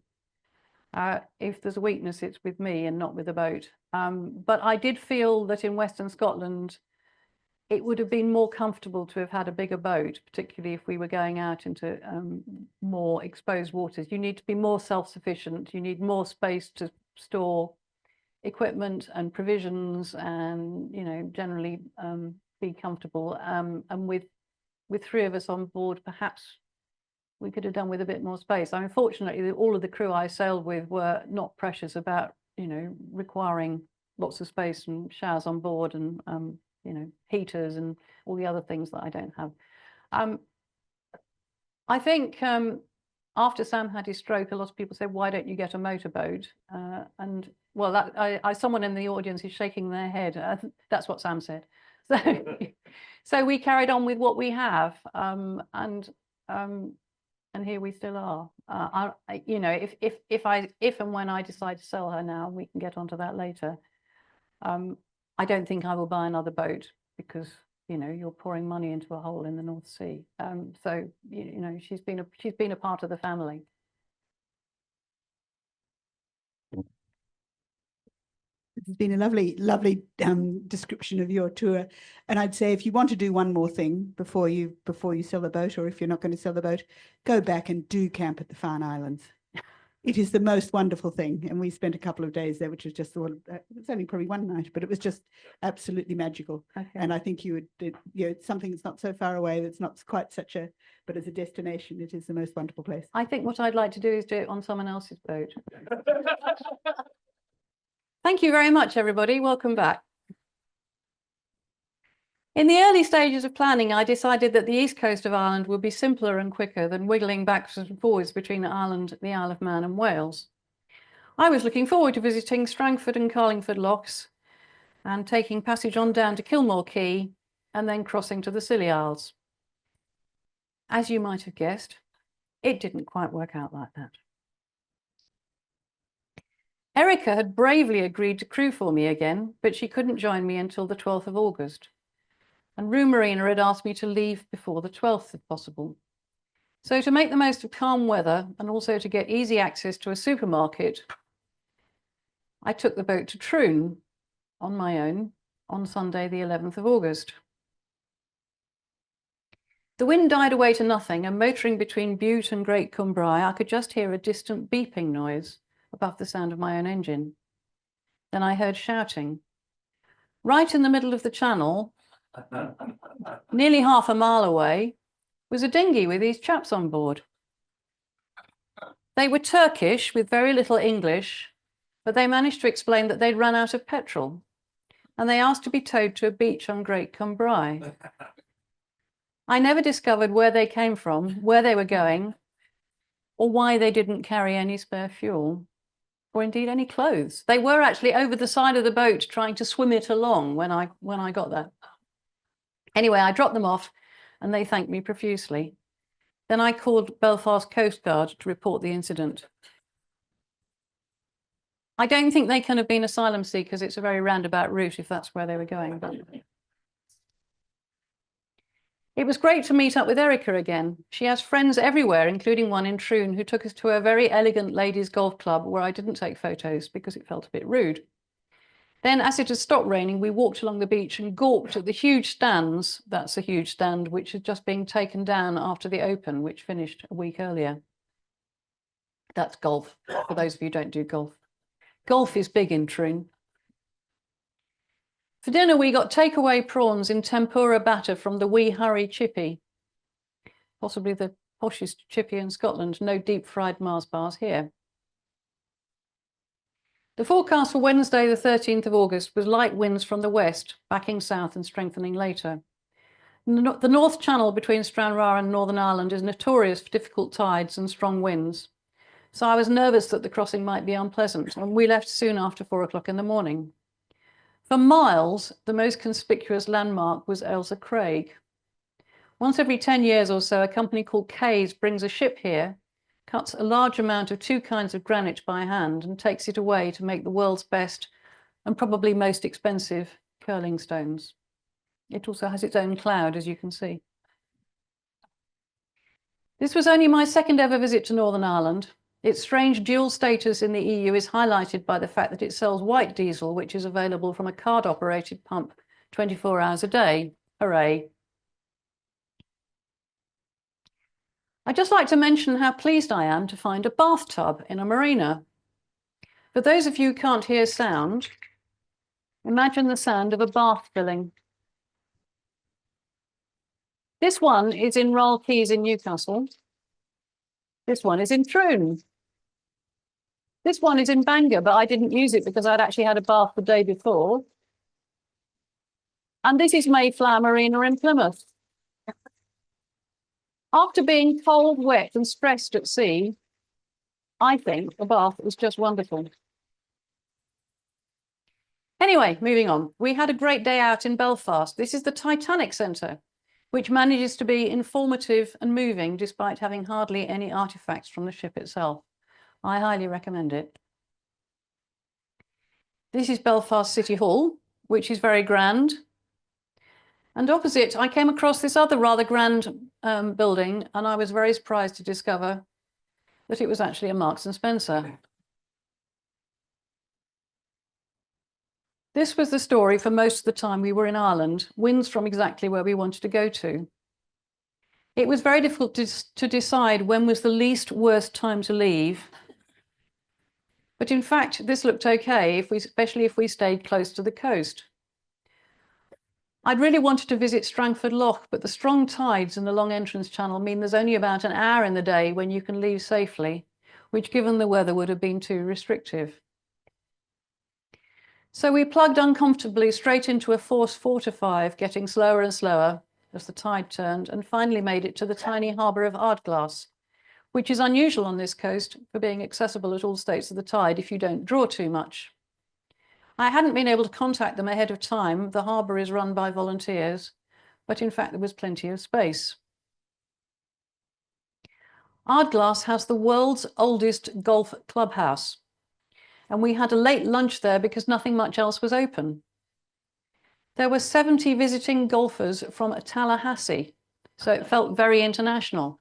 If there's a weakness, it's with me and not with the boat. But I did feel that in Western Scotland, it would have been more comfortable to have had a bigger boat, particularly if we were going out into more exposed waters. You need to be more self-sufficient. You need more space to store equipment and provisions, and generally be comfortable. And with 3 of us on board, perhaps we could have done with a bit more space. I mean, fortunately, all of the crew I sailed with were not precious about requiring lots of space and showers on board and heaters and all the other things that I don't have. I think after Sam had his stroke, a lot of people said, why don't you get a motorboat? And well, someone in the audience is shaking their head. That's what Sam said. So we carried on with what we have, and here we still are. If and when I decide to sell her now, we can get onto that later. I don't think I will buy another boat because you're pouring money into a hole in the North Sea. So she's been a part of the family. It's been a lovely description of your tour, and I'd say if you want to do one more thing before you sell the boat, or if you're not going to sell the boat, go back and do camp at the Farne Islands. It is the most wonderful thing, and we spent a couple of days there, which was just it's only probably one night, but it was just absolutely magical. Okay. And I think you would, it's something that's not so far away, that's not quite such a, but as a destination, it is the most wonderful place. I think what I'd like to do is do it on someone else's boat. Thank you very much, everybody. Welcome back. In the early stages of planning, I decided that the east coast of Ireland would be simpler and quicker than wiggling backwards and forwards between Ireland, the Isle of Man and Wales. I was looking forward to visiting Strangford and Carlingford locks and taking passage on down to Kilmore Quay and then crossing to the Scilly Isles. As you might have guessed, it didn't quite work out like that. Erica had bravely agreed to crew for me again, but she couldn't join me until the 12th of August. And Rue Marina had asked me to leave before the 12th if possible. So to make the most of calm weather and also to get easy access to a supermarket, I took the boat to Troon on my own on Sunday, the 11th of August. The wind died away to nothing, and motoring between Bute and Great Cumbrae, I could just hear a distant beeping noise above the sound of my own engine. Then I heard shouting. Right in the middle of the channel, nearly half a mile away, was a dinghy with these chaps on board. They were Turkish with very little English, but they managed to explain that they'd run out of petrol, and they asked to be towed to a beach on Great Cumbrae. I never discovered where they came from, where they were going, or why they didn't carry any spare fuel, or indeed any clothes. They were actually over the side of the boat trying to swim it along when I got there. Anyway, I dropped them off and they thanked me profusely. Then I called Belfast Coast Guard to report the incident. I don't think they can have been asylum seekers. It's a very roundabout route if that's where they were going. But it was great to meet up with Erica again. She has friends everywhere, including one in Troon, who took us to a very elegant ladies' golf club where I didn't take photos because it felt a bit rude. Then, as it had stopped raining, we walked along the beach and gawped at the huge stands. That's a huge stand which had just been taken down after the Open, which finished a week earlier. That's golf, for those of you who don't do golf. Golf is big in Troon. For dinner, we got takeaway prawns in tempura batter from the Wee Hurry Chippy, possibly the poshest chippy in Scotland. No deep fried Mars bars here. The forecast for Wednesday, the 13th of August, was light winds from the west, backing south and strengthening later. The North Channel between Stranraer and Northern Ireland is notorious for difficult tides and strong winds. So I was nervous that the crossing might be unpleasant, and we left soon after 4 o'clock in the morning. For miles, the most conspicuous landmark was Ailsa Craig. Once every 10 years or so, a company called Kay's brings a ship here, cuts a large amount of 2 kinds of granite by hand and takes it away to make the world's best and probably most expensive curling stones. It also has its own cloud, as you can see. This was only my second ever visit to Northern Ireland, Its strange dual status in the EU is highlighted by the fact that it sells white diesel, which is available from a card-operated pump 24 hours a day. Hooray. I'd just like to mention how pleased I am to find a bathtub in a marina. For those of you who can't hear sound, imagine the sound of a bath filling. This one is in Royal Quays in Newcastle. This one is in Troon. This one is in Bangor, but I didn't use it because I'd actually had a bath the day before. And this is Mayflower Marina in Plymouth. After being cold, wet and stressed at sea, I think a bath is just wonderful. Anyway, moving on. We had a great day out in Belfast. This is the Titanic Centre, which manages to be informative and moving despite having hardly any artifacts from the ship itself. I highly recommend it. This is Belfast City Hall, which is very grand. And opposite, I came across this other rather grand building, and I was very surprised to discover that it was actually a Marks and Spencer. This was the story for most of the time we were in Ireland, winds from exactly where we wanted to go to. It was very difficult to decide when was the least worst time to leave. But in fact, this looked okay, especially if we stayed close to the coast. I'd really wanted to visit Strangford Lough, but the strong tides and the long entrance channel mean there's only about an hour in the day when you can leave safely, which given the weather would have been too restrictive. So we plugged uncomfortably straight into a force 4 to 5, getting slower and slower as the tide turned, and finally made it to the tiny harbour of Ardglass, which is unusual on this coast for being accessible at all states of the tide if you don't draw too much. I hadn't been able to contact them ahead of time. The harbour is run by volunteers, but in fact there was plenty of space. Ardglass has the world's oldest golf clubhouse, and we had a late lunch there because nothing much else was open. There were 70 visiting golfers from Tallahassee, so it felt very international.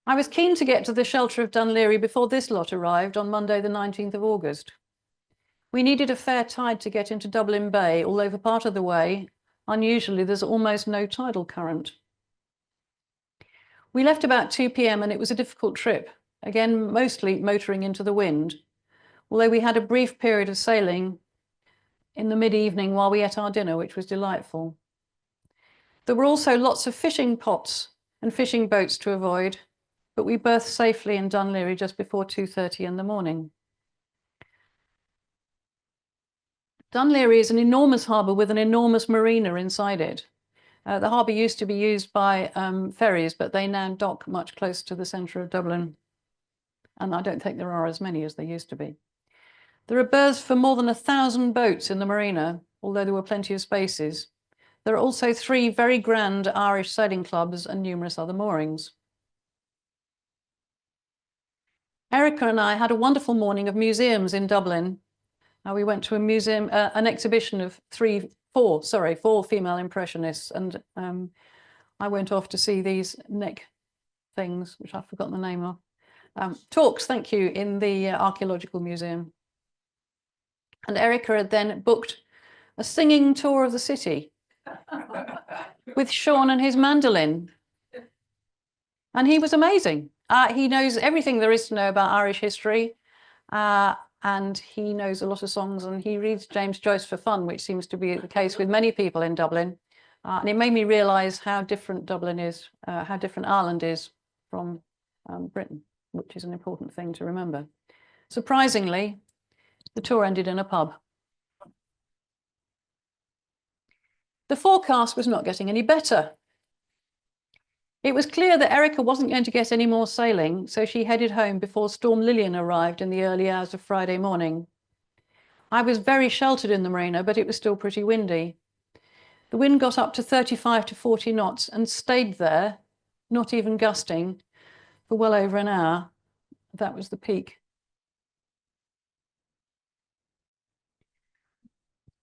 I was keen to get to the shelter of Dunleary before this lot arrived on Monday, the 19th of August. We needed a fair tide to get into Dublin Bay, although for part of the way, unusually, there's almost no tidal current. We left about 2 p.m. and it was a difficult trip, again, mostly motoring into the wind, although we had a brief period of sailing in the mid-evening while we ate our dinner, which was delightful. There were also lots of fishing pots and fishing boats to avoid, but we berthed safely in Dunleary just before 2:30 in the morning. Dunleary is an enormous harbour with an enormous marina inside it. The harbour used to be used by ferries, but they now dock much closer to the centre of Dublin. And I don't think there are as many as there used to be. There are berths for more than 1,000 boats in the marina, although there were plenty of spaces. There are also 3 very grand Irish sailing clubs and numerous other moorings. Erica and I had a wonderful morning of museums in Dublin. We went to a museum, an exhibition of 4 female impressionists, and I went off to see these neck things, which I've forgotten the name of. Talks, thank you, in the Archaeological Museum. And Erica had then booked a singing tour of the city with Sean and his mandolin. And he was amazing. He knows everything there is to know about Irish history, and he knows a lot of songs, and he reads James Joyce for fun, which seems to be the case with many people in Dublin. And it made me realise how different Dublin is, how different Ireland is from Britain, which is an important thing to remember. Surprisingly, the tour ended in a pub. The forecast was not getting any better. It was clear that Erica wasn't going to get any more sailing, so she headed home before Storm Lillian arrived in the early hours of Friday morning. I was very sheltered in the marina, but it was still pretty windy. The wind got up to 35 to 40 knots and stayed there, not even gusting, for well over an hour. That was the peak.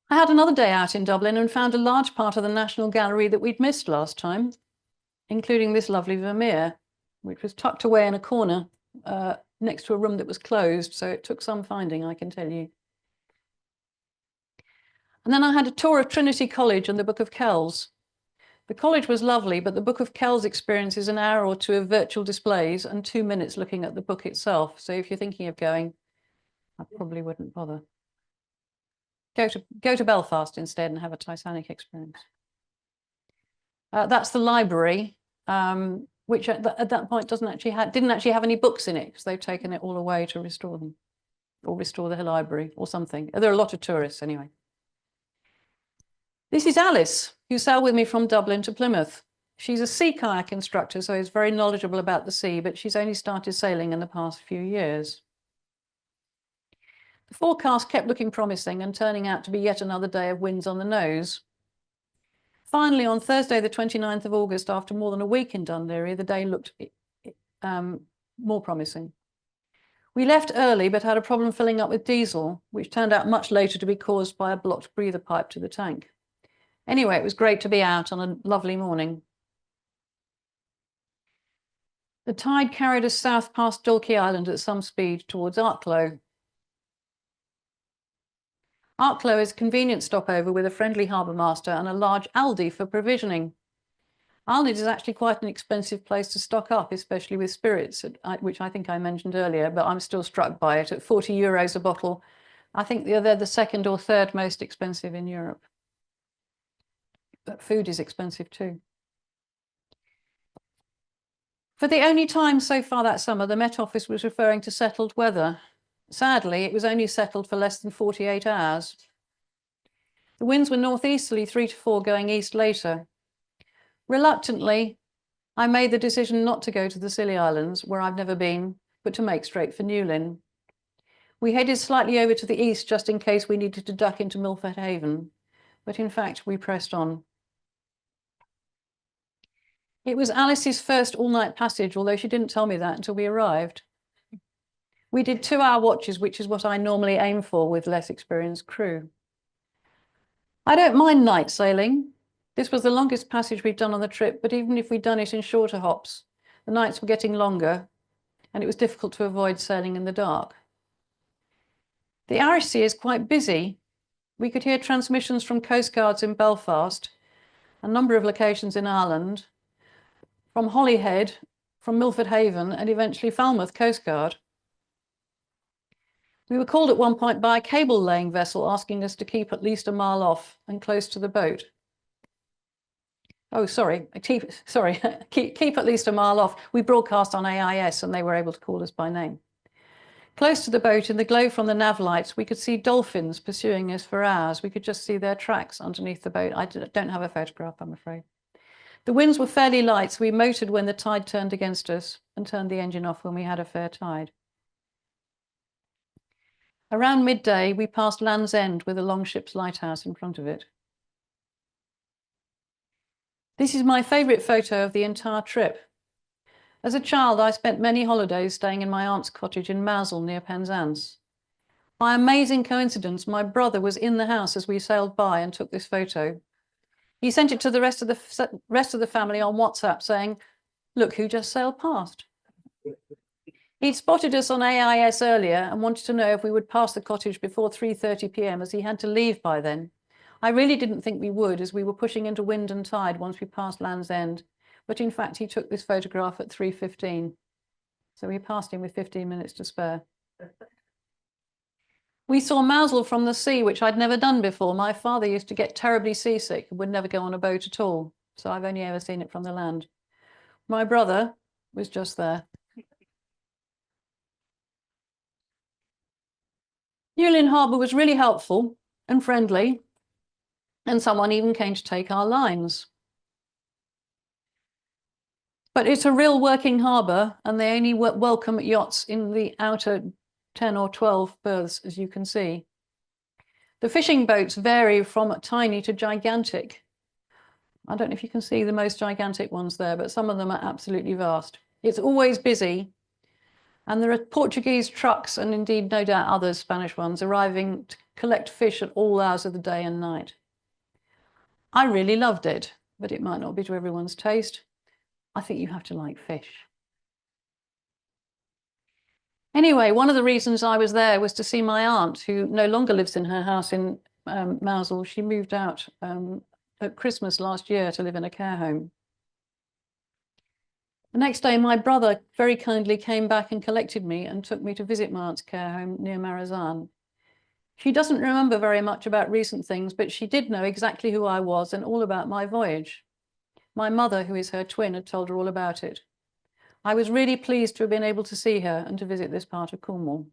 I had another day out in Dublin and found a large part of the National Gallery that we'd missed last time, including this lovely Vermeer. which was tucked away in a corner next to a room that was closed. So it took some finding, I can tell you. And then I had a tour of Trinity College and the Book of Kells. The college was lovely, but the Book of Kells experience is an hour or two of virtual displays and 2 minutes looking at the book itself. So if you're thinking of going, I probably wouldn't bother. Go to Belfast instead and have a Titanic experience. That's the library, which at that point didn't actually have any books in it because they've taken it all away to restore them, or restore the library or something. There are a lot of tourists anyway. This is Alice, who sailed with me from Dublin to Plymouth. She's a sea kayak instructor, so is very knowledgeable about the sea, but she's only started sailing in the past few years. The forecast kept looking promising and turning out to be yet another day of winds on the nose. Finally, on Thursday, the 29th of August, after more than a week in Dundee, the day looked more promising. We left early, but had a problem filling up with diesel, which turned out much later to be caused by a blocked breather pipe to the tank. Anyway, it was great to be out on a lovely morning. The tide carried us south past Dalkey Island at some speed towards Arklow. Arklow is a convenient stopover with a friendly harbour master and a large Aldi for provisioning. Aldi is actually quite an expensive place to stock up, especially with spirits, which I think I mentioned earlier, but I'm still struck by it at 40 euros a bottle. I think they're the second or third most expensive in Europe. But food is expensive too. For the only time so far that summer, the Met Office was referring to settled weather. Sadly, it was only settled for less than 48 hours. The winds were northeasterly 3 to 4, going east later. Reluctantly, I made the decision not to go to the Scilly Islands, where I've never been, but to make straight for Newlyn. We headed slightly over to the east just in case we needed to duck into Milford Haven, but in fact, we pressed on. It was Alice's first all-night passage, although she didn't tell me that until we arrived. We did 2-hour watches, which is what I normally aim for with less experienced crew. I don't mind night sailing. This was the longest passage we've done on the trip, but even if we'd done it in shorter hops, the nights were getting longer, and it was difficult to avoid sailing in the dark. The Irish Sea is quite busy. We could hear transmissions from coastguards in Belfast, a number of locations in Ireland, from Holyhead, from Milford Haven, and eventually Falmouth Coast Guard. We were called at one point by a cable-laying vessel asking us to keep at least a mile off and close to the boat. Oh, sorry, keep at least a mile off. We broadcast on AIS and they were able to call us by name. Close to the boat, in the glow from the nav lights, we could see dolphins pursuing us for hours. We could just see their tracks underneath the boat. I don't have a photograph, I'm afraid. The winds were fairly light, so we motored when the tide turned against us and turned the engine off when we had a fair tide. Around midday, we passed Land's End with a Longship's lighthouse in front of it. This is my favourite photo of the entire trip. As a child, I spent many holidays staying in my aunt's cottage in Mousel near Penzance. By amazing coincidence, my brother was in the house as we sailed by and took this photo. He sent it to the rest of the family on WhatsApp saying, "Look who just sailed past." He'd spotted us on AIS earlier and wanted to know if we would pass the cottage before 3:30 p.m. as he had to leave by then. I really didn't think we would, as we were pushing into wind and tide once we passed Land's End. But in fact, he took this photograph at 3:15. So we passed him with 15 minutes to spare. We saw Mousel from the sea, which I'd never done before. My father used to get terribly seasick and would never go on a boat at all. So I've only ever seen it from the land. My brother was just there. Newlyn Harbour was really helpful and friendly, and someone even came to take our lines. But it's a real working harbour, and they only welcome yachts in the outer 10 or 12 berths, as you can see. The fishing boats vary from tiny to gigantic. I don't know if you can see the most gigantic ones there, but some of them are absolutely vast. It's always busy, and there are Portuguese trucks, and indeed no doubt other Spanish ones, arriving to collect fish at all hours of the day and night. I really loved it, but it might not be to everyone's taste. I think you have to like fish. Anyway, one of the reasons I was there was to see my aunt, who no longer lives in her house in Mousehole. She moved out at Christmas last year to live in a care home. The next day, my brother very kindly came back and collected me and took me to visit my aunt's care home near Marazan. She doesn't remember very much about recent things, but she did know exactly who I was and all about my voyage. My mother, who is her twin, had told her all about it. I was really pleased to have been able to see her and to visit this part of Cornwall.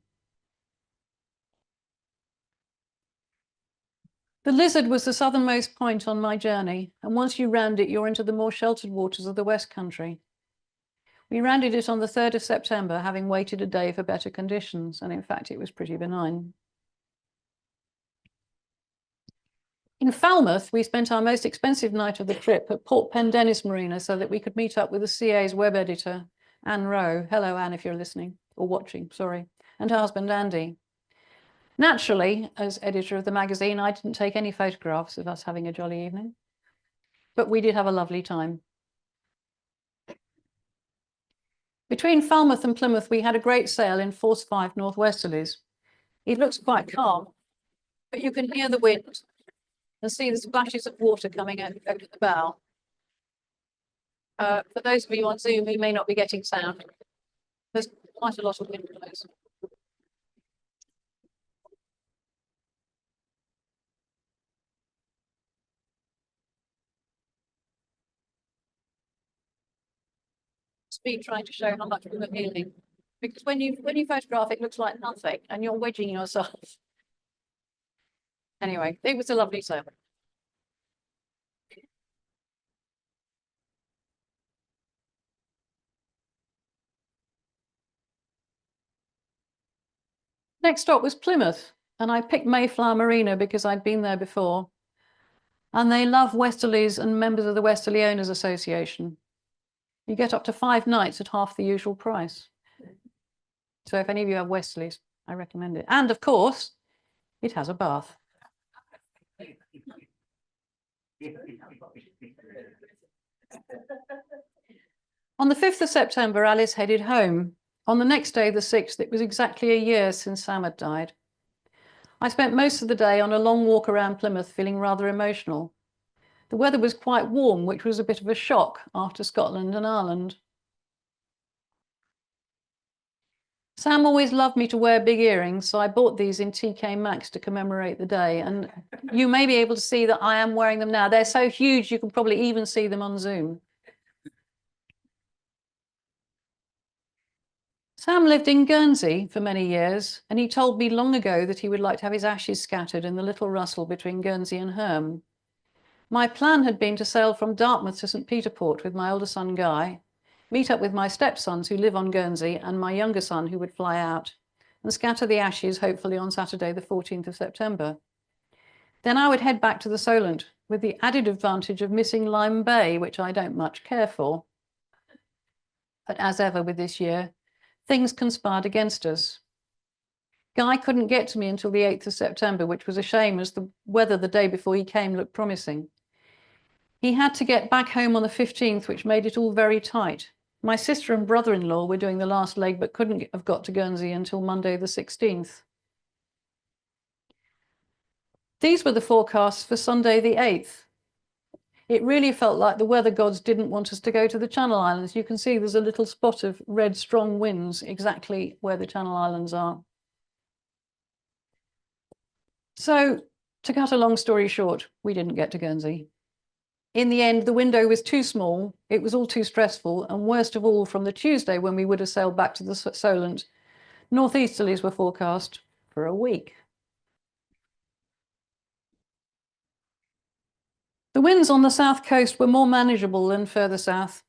The Lizard was the southernmost point on my journey, and once you round it, you're into the more sheltered waters of the West Country. We rounded it on the 3rd of September, having waited a day for better conditions, and in fact, it was pretty benign. In Falmouth, we spent our most expensive night of the trip at Port Pendennis Marina so that we could meet up with the CA's web editor, Anne Rowe. Hello, Anne, if you're listening or watching, sorry, and her husband, Andy. Naturally, as editor of the magazine, I didn't take any photographs of us having a jolly evening, but we did have a lovely time. Between Falmouth and Plymouth, we had a great sail in Force 5 Northwesterlies. It looks quite calm, but you can hear the wind and see the splashes of water coming out of the bow. For those of you on Zoom who may not be getting sound, there's quite a lot of wind blows. Speed trying to show how much we were feeling, because when you photograph, it looks like nothing, and you're wedging yourself. Anyway, it was a lovely sail. Next stop was Plymouth, and I picked Mayflower Marina because I'd been there before. And they love Westerlies and members of the Westerly Owners Association. You get up to 5 nights at half the usual price. So if any of you have Westerlies, I recommend it. And of course, it has a bath. On the 5th of September, Alice headed home. On the next day, the 6th, it was exactly a year since Sam had died. I spent most of the day on a long walk around Plymouth, feeling rather emotional. The weather was quite warm, which was a bit of a shock after Scotland and Ireland. Sam always loved me to wear big earrings, so I bought these in TK Maxx to commemorate the day. And you may be able to see that I am wearing them now. They're so huge, you can probably even see them on Zoom. Sam lived in Guernsey for many years, and he told me long ago that he would like to have his ashes scattered in the Little Russell between Guernsey and Herm. My plan had been to sail from Dartmouth to St. Peter Port with my older son, Guy, meet up with my stepsons who live on Guernsey and my younger son who would fly out, and scatter the ashes hopefully on Saturday, the 14th of September. Then I would head back to the Solent with the added advantage of missing Lyme Bay, which I don't much care for. But as ever with this year, things conspired against us. Guy couldn't get to me until the 8th of September, which was a shame as the weather the day before he came looked promising. He had to get back home on the 15th, which made it all very tight. My sister and brother-in-law were doing the last leg, but couldn't have got to Guernsey until Monday the 16th. These were the forecasts for Sunday the 8th. It really felt like the weather gods didn't want us to go to the Channel Islands. You can see there's a little spot of red strong winds exactly where the Channel Islands are. So, to cut a long story short, we didn't get to Guernsey. In the end, the window was too small, it was all too stressful, and worst of all, from the Tuesday when we would have sailed back to the Solent, northeasterlies were forecast for a week. The winds on the south coast were more manageable than further south,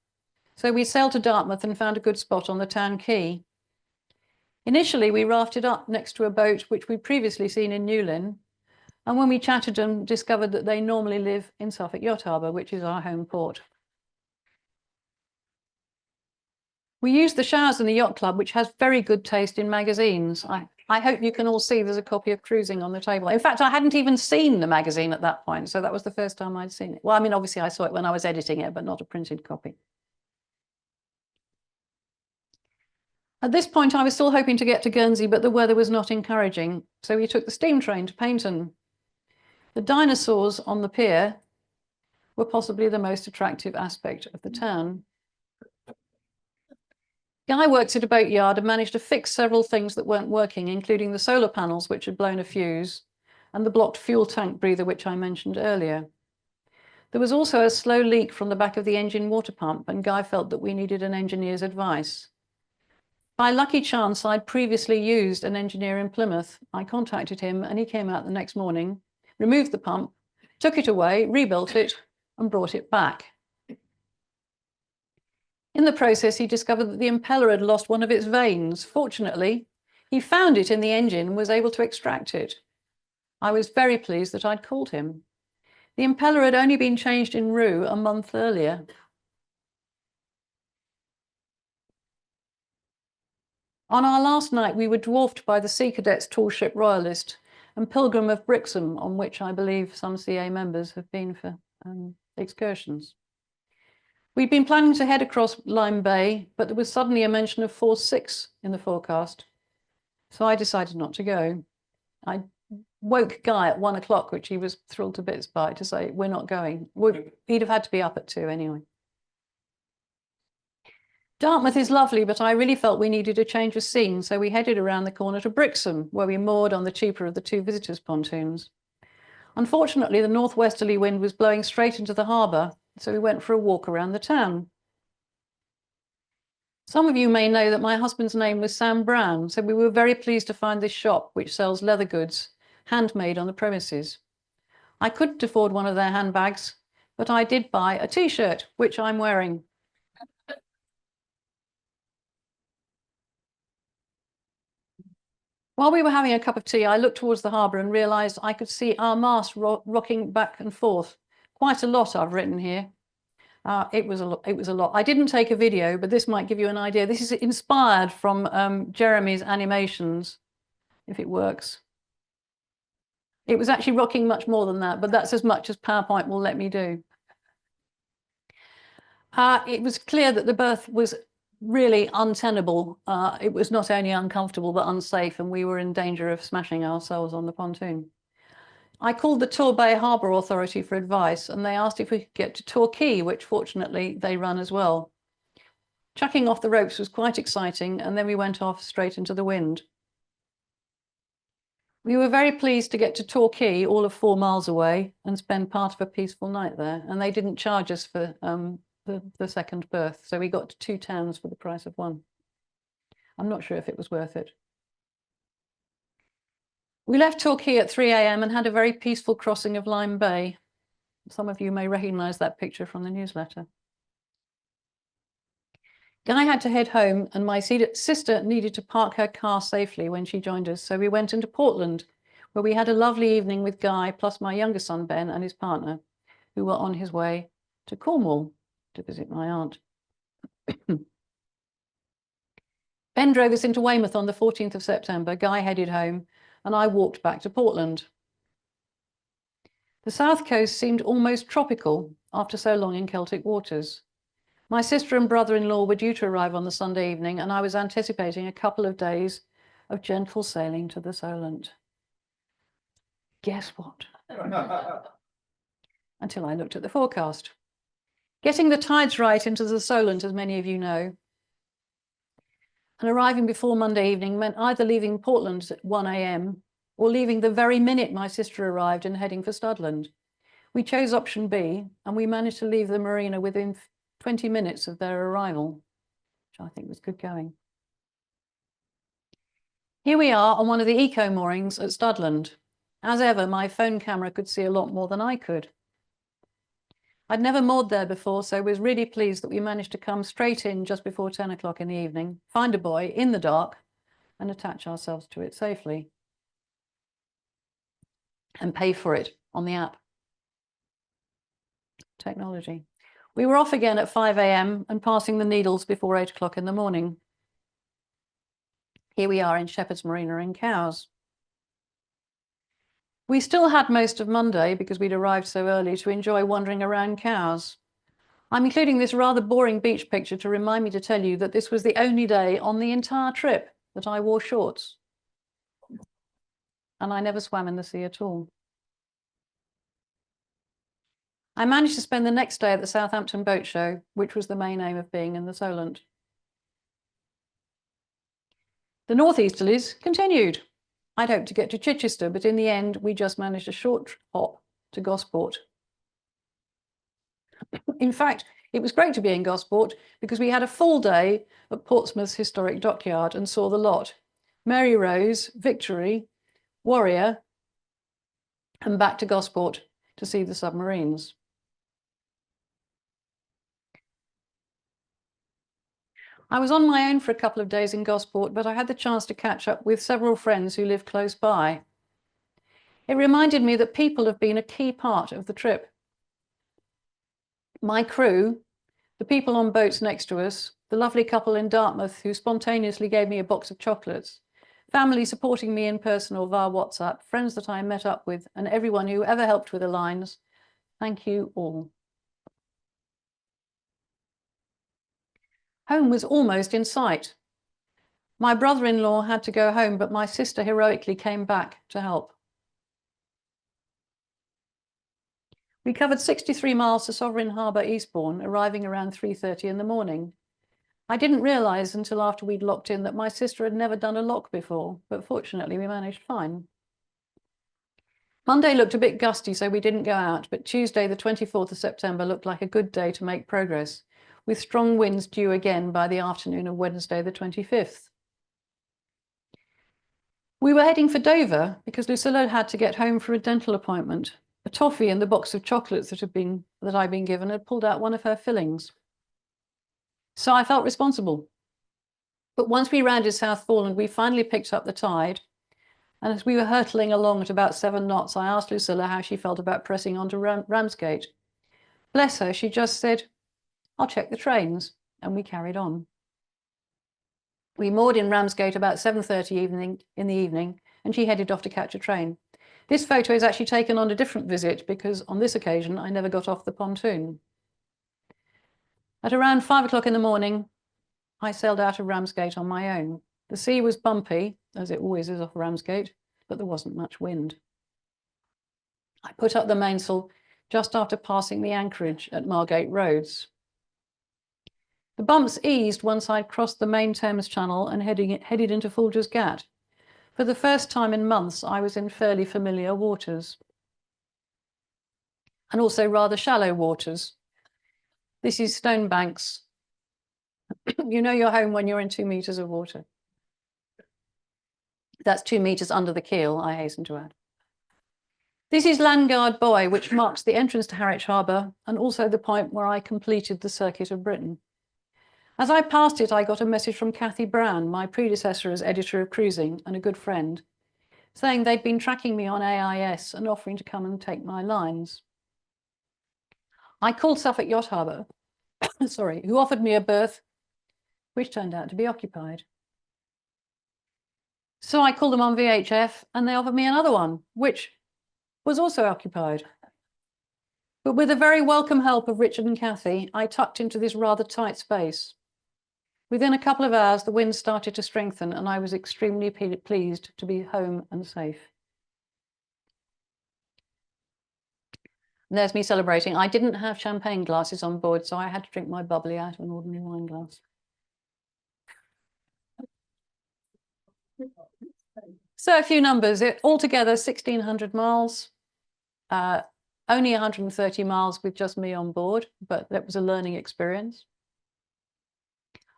so we sailed to Dartmouth and found a good spot on the town quay. Initially, we rafted up next to a boat which we'd previously seen in Newlyn, and when we chatted them, discovered that they normally live in Suffolk Yacht Harbour, which is our home port. We used the showers in the yacht club, which has very good taste in magazines. I hope you can all see there's a copy of Cruising on the table. In fact, I hadn't even seen the magazine at that point, so that was the first time I'd seen it. Well, I mean, obviously I saw it when I was editing it, but not a printed copy. At this point, I was still hoping to get to Guernsey, but the weather was not encouraging. So we took the steam train to Paynton. The dinosaurs on the pier were possibly the most attractive aspect of the town. Guy works at a boatyard and managed to fix several things that weren't working, including the solar panels, which had blown a fuse, and the blocked fuel tank breather, which I mentioned earlier. There was also a slow leak from the back of the engine water pump, and Guy felt that we needed an engineer's advice. By lucky chance, I'd previously used an engineer in Plymouth. I contacted him and he came out the next morning, removed the pump, took it away, rebuilt it and brought it back. In the process, he discovered that the impeller had lost one of its vanes. Fortunately, he found it in the engine and was able to extract it. I was very pleased that I'd called him. The impeller had only been changed in Rue a month earlier. On our last night, we were dwarfed by the Sea Cadets tall ship Royalist and Pilgrim of Brixham, on which I believe some CA members have been for excursions. We'd been planning to head across Lyme Bay, but there was suddenly a mention of force 6 in the forecast. So I decided not to go. I woke Guy at 1 o'clock, which he was thrilled to bits by, to say, we're not going. He'd have had to be up at 2 anyway. Dartmouth is lovely, but I really felt we needed a change of scene, so we headed around the corner to Brixham, where we moored on the cheaper of the 2 visitors' pontoons. Unfortunately, the northwesterly wind was blowing straight into the harbour, so we went for a walk around the town. Some of you may know that my husband's name was Sam Brown, so we were very pleased to find this shop, which sells leather goods, handmade on the premises. I couldn't afford one of their handbags, but I did buy a T-shirt, which I'm wearing. While we were having a cup of tea, I looked towards the harbour and realised I could see our mast rocking back and forth. Quite a lot I've written here. It was a lot. I didn't take a video, but this might give you an idea. This is inspired from Jeremy's animations, if it works. It was actually rocking much more than that, but that's as much as PowerPoint will let me do. It was clear that the berth was really untenable. It was not only uncomfortable, but unsafe, and we were in danger of smashing ourselves on the pontoon. I called the Torbay Harbour Authority for advice, and they asked if we could get to Torquay, which fortunately they run as well. Chucking off the ropes was quite exciting, and then we went off straight into the wind. We were very pleased to get to Torquay, all of 4 miles away, and spend part of a peaceful night there, and they didn't charge us for the second berth, so we got to 2 towns for the price of 1. I'm not sure if it was worth it. We left Torquay at 3 a.m. and had a very peaceful crossing of Lyme Bay. Some of you may recognise that picture from the newsletter. Guy had to head home, and my sister needed to park her car safely when she joined us, so we went into Portland, where we had a lovely evening with Guy, plus my younger son Ben and his partner, who were on his way to Cornwall to visit my aunt. Ben drove us into Weymouth on the 14th of September. Guy headed home, and I walked back to Portland. The south coast seemed almost tropical after so long in Celtic waters. My sister and brother-in-law were due to arrive on the Sunday evening, and I was anticipating a couple of days of gentle sailing to the Solent. Guess what? Until I looked at the forecast. Getting the tides right into the Solent, as many of you know, and arriving before Monday evening meant either leaving Portland at 1 a.m. or leaving the very minute my sister arrived and heading for Studland. We chose option B, and we managed to leave the marina within 20 minutes of their arrival, which I think was good going. Here we are on one of the eco moorings at Studland. As ever, my phone camera could see a lot more than I could. I'd never moored there before, so was really pleased that we managed to come straight in just before 10 o'clock in the evening, find a buoy in the dark, and attach ourselves to it safely. And pay for it on the app. Technology. We were off again at 5 a.m. and passing the Needles before 8 o'clock in the morning. Here we are in Shepherd's Marina in Cowes. We still had most of Monday, because we'd arrived so early, to enjoy wandering around Cowes. I'm including this rather boring beach picture to remind me to tell you that this was the only day on the entire trip that I wore shorts. And I never swam in the sea at all. I managed to spend the next day at the Southampton Boat Show, which was the main aim of being in the Solent. The northeasterlies continued. I'd hoped to get to Chichester, but in the end, we just managed a short hop to Gosport. In fact, it was great to be in Gosport because we had a full day at Portsmouth's historic dockyard and saw the lot. Mary Rose, Victory, Warrior, and back to Gosport to see the submarines. I was on my own for a couple of days in Gosport, but I had the chance to catch up with several friends who live close by. It reminded me that people have been a key part of the trip. My crew, the people on boats next to us, the lovely couple in Dartmouth who spontaneously gave me a box of chocolates, family supporting me in person or via WhatsApp, friends that I met up with, and everyone who ever helped with the lines. Thank you all. Home was almost in sight. My brother-in-law had to go home, but my sister heroically came back to help. We covered 63 miles to Sovereign Harbour, Eastbourne, arriving around 3:30 in the morning. I didn't realise until after we'd locked in that my sister had never done a lock before, but fortunately we managed fine. Monday looked a bit gusty, so we didn't go out, but Tuesday, the 24th of September, looked like a good day to make progress, with strong winds due again by the afternoon of Wednesday, the 25th. We were heading for Dover because Lucilla had to get home for a dental appointment. A toffee and the box of chocolates that I'd been given had pulled out one of her fillings. So I felt responsible. But once we rounded South Foreland, we finally picked up the tide. And as we were hurtling along at about 7 knots, I asked Lucilla how she felt about pressing onto Ramsgate. Bless her, she just said, "I'll check the trains," and we carried on. We moored in Ramsgate about 7:30 in the evening, and she headed off to catch a train. This photo is actually taken on a different visit because on this occasion, I never got off the pontoon. At around 5 o'clock in the morning, I sailed out of Ramsgate on my own. The sea was bumpy, as it always is off Ramsgate, but there wasn't much wind. I put up the mainsail just after passing the anchorage at Margate Roads. The bumps eased once I'd crossed the main Thames Channel and headed into Folger's Gat. For the first time in months, I was in fairly familiar waters. And also rather shallow waters. This is Stone Banks. You know you're home when you're in 2 meters of water. That's 2 meters under the keel, I hasten to add. This is Landguard buoy, which marks the entrance to Harwich harbour and also the point where I completed the circuit of Britain. As I passed it, I got a message from Cathy Brown, my predecessor as editor of cruising and a good friend, saying they'd been tracking me on AIS and offering to come and take my lines. I called Suffolk Yacht Harbour, who offered me a berth, which turned out to be occupied. So I called them on VHF and they offered me another one, which was also occupied. But with the very welcome help of Richard and Cathy, I tucked into this rather tight space. Within a couple of hours, the wind started to strengthen and I was extremely pleased to be home and safe. And there's me celebrating. I didn't have champagne glasses on board, so I had to drink my bubbly out of an ordinary wine glass. So a few numbers. Altogether, 1,600 miles, only 130 miles with just me on board, but that was a learning experience.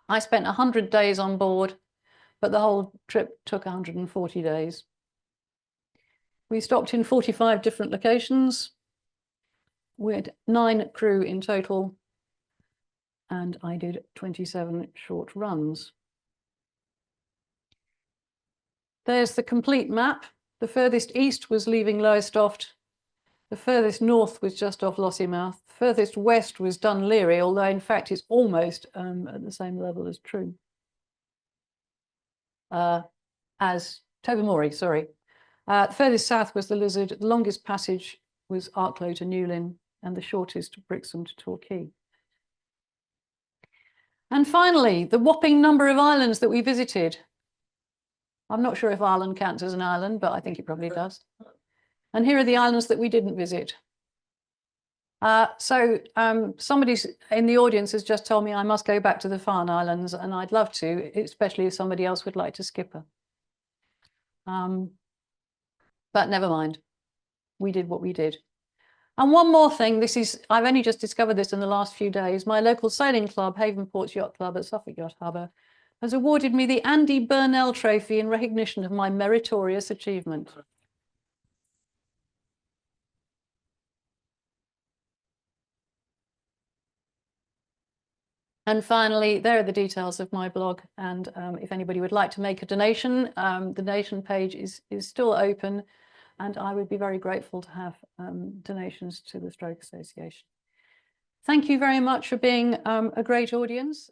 I spent 100 days on board, but the whole trip took 140 days. We stopped in 45 different locations. We had 9 crew in total, and I did 27 short runs. There's the complete map. The furthest east was leaving Lowestoft. The furthest north was just off Lossiemouth. The furthest west was Dunleary, although in fact it's almost at the same level as True. As Tobermory, sorry. The furthest south was the Lizard. The longest passage was Arklow to Newlyn, and the shortest Brixham to Torquay. And finally, the whopping number of islands that we visited. I'm not sure if Ireland counts as an island, but I think it probably does. And here are the islands that we didn't visit. Somebody in the audience has just told me I must go back to the Farne Islands, and I'd love to, especially if somebody else would like to skip her. But never mind, we did what we did. And one more thing, I've only just discovered this in the last few days. My local sailing club, Haven Ports Yacht Club at Suffolk Yacht Harbour, has awarded me the Andy Burnell Trophy in recognition of my meritorious achievement. And finally, there are the details of my blog. And if anybody would like to make a donation, the donation page is still open. And I would be very grateful to have donations to the Stroke Association. Thank you very much for being a great audience.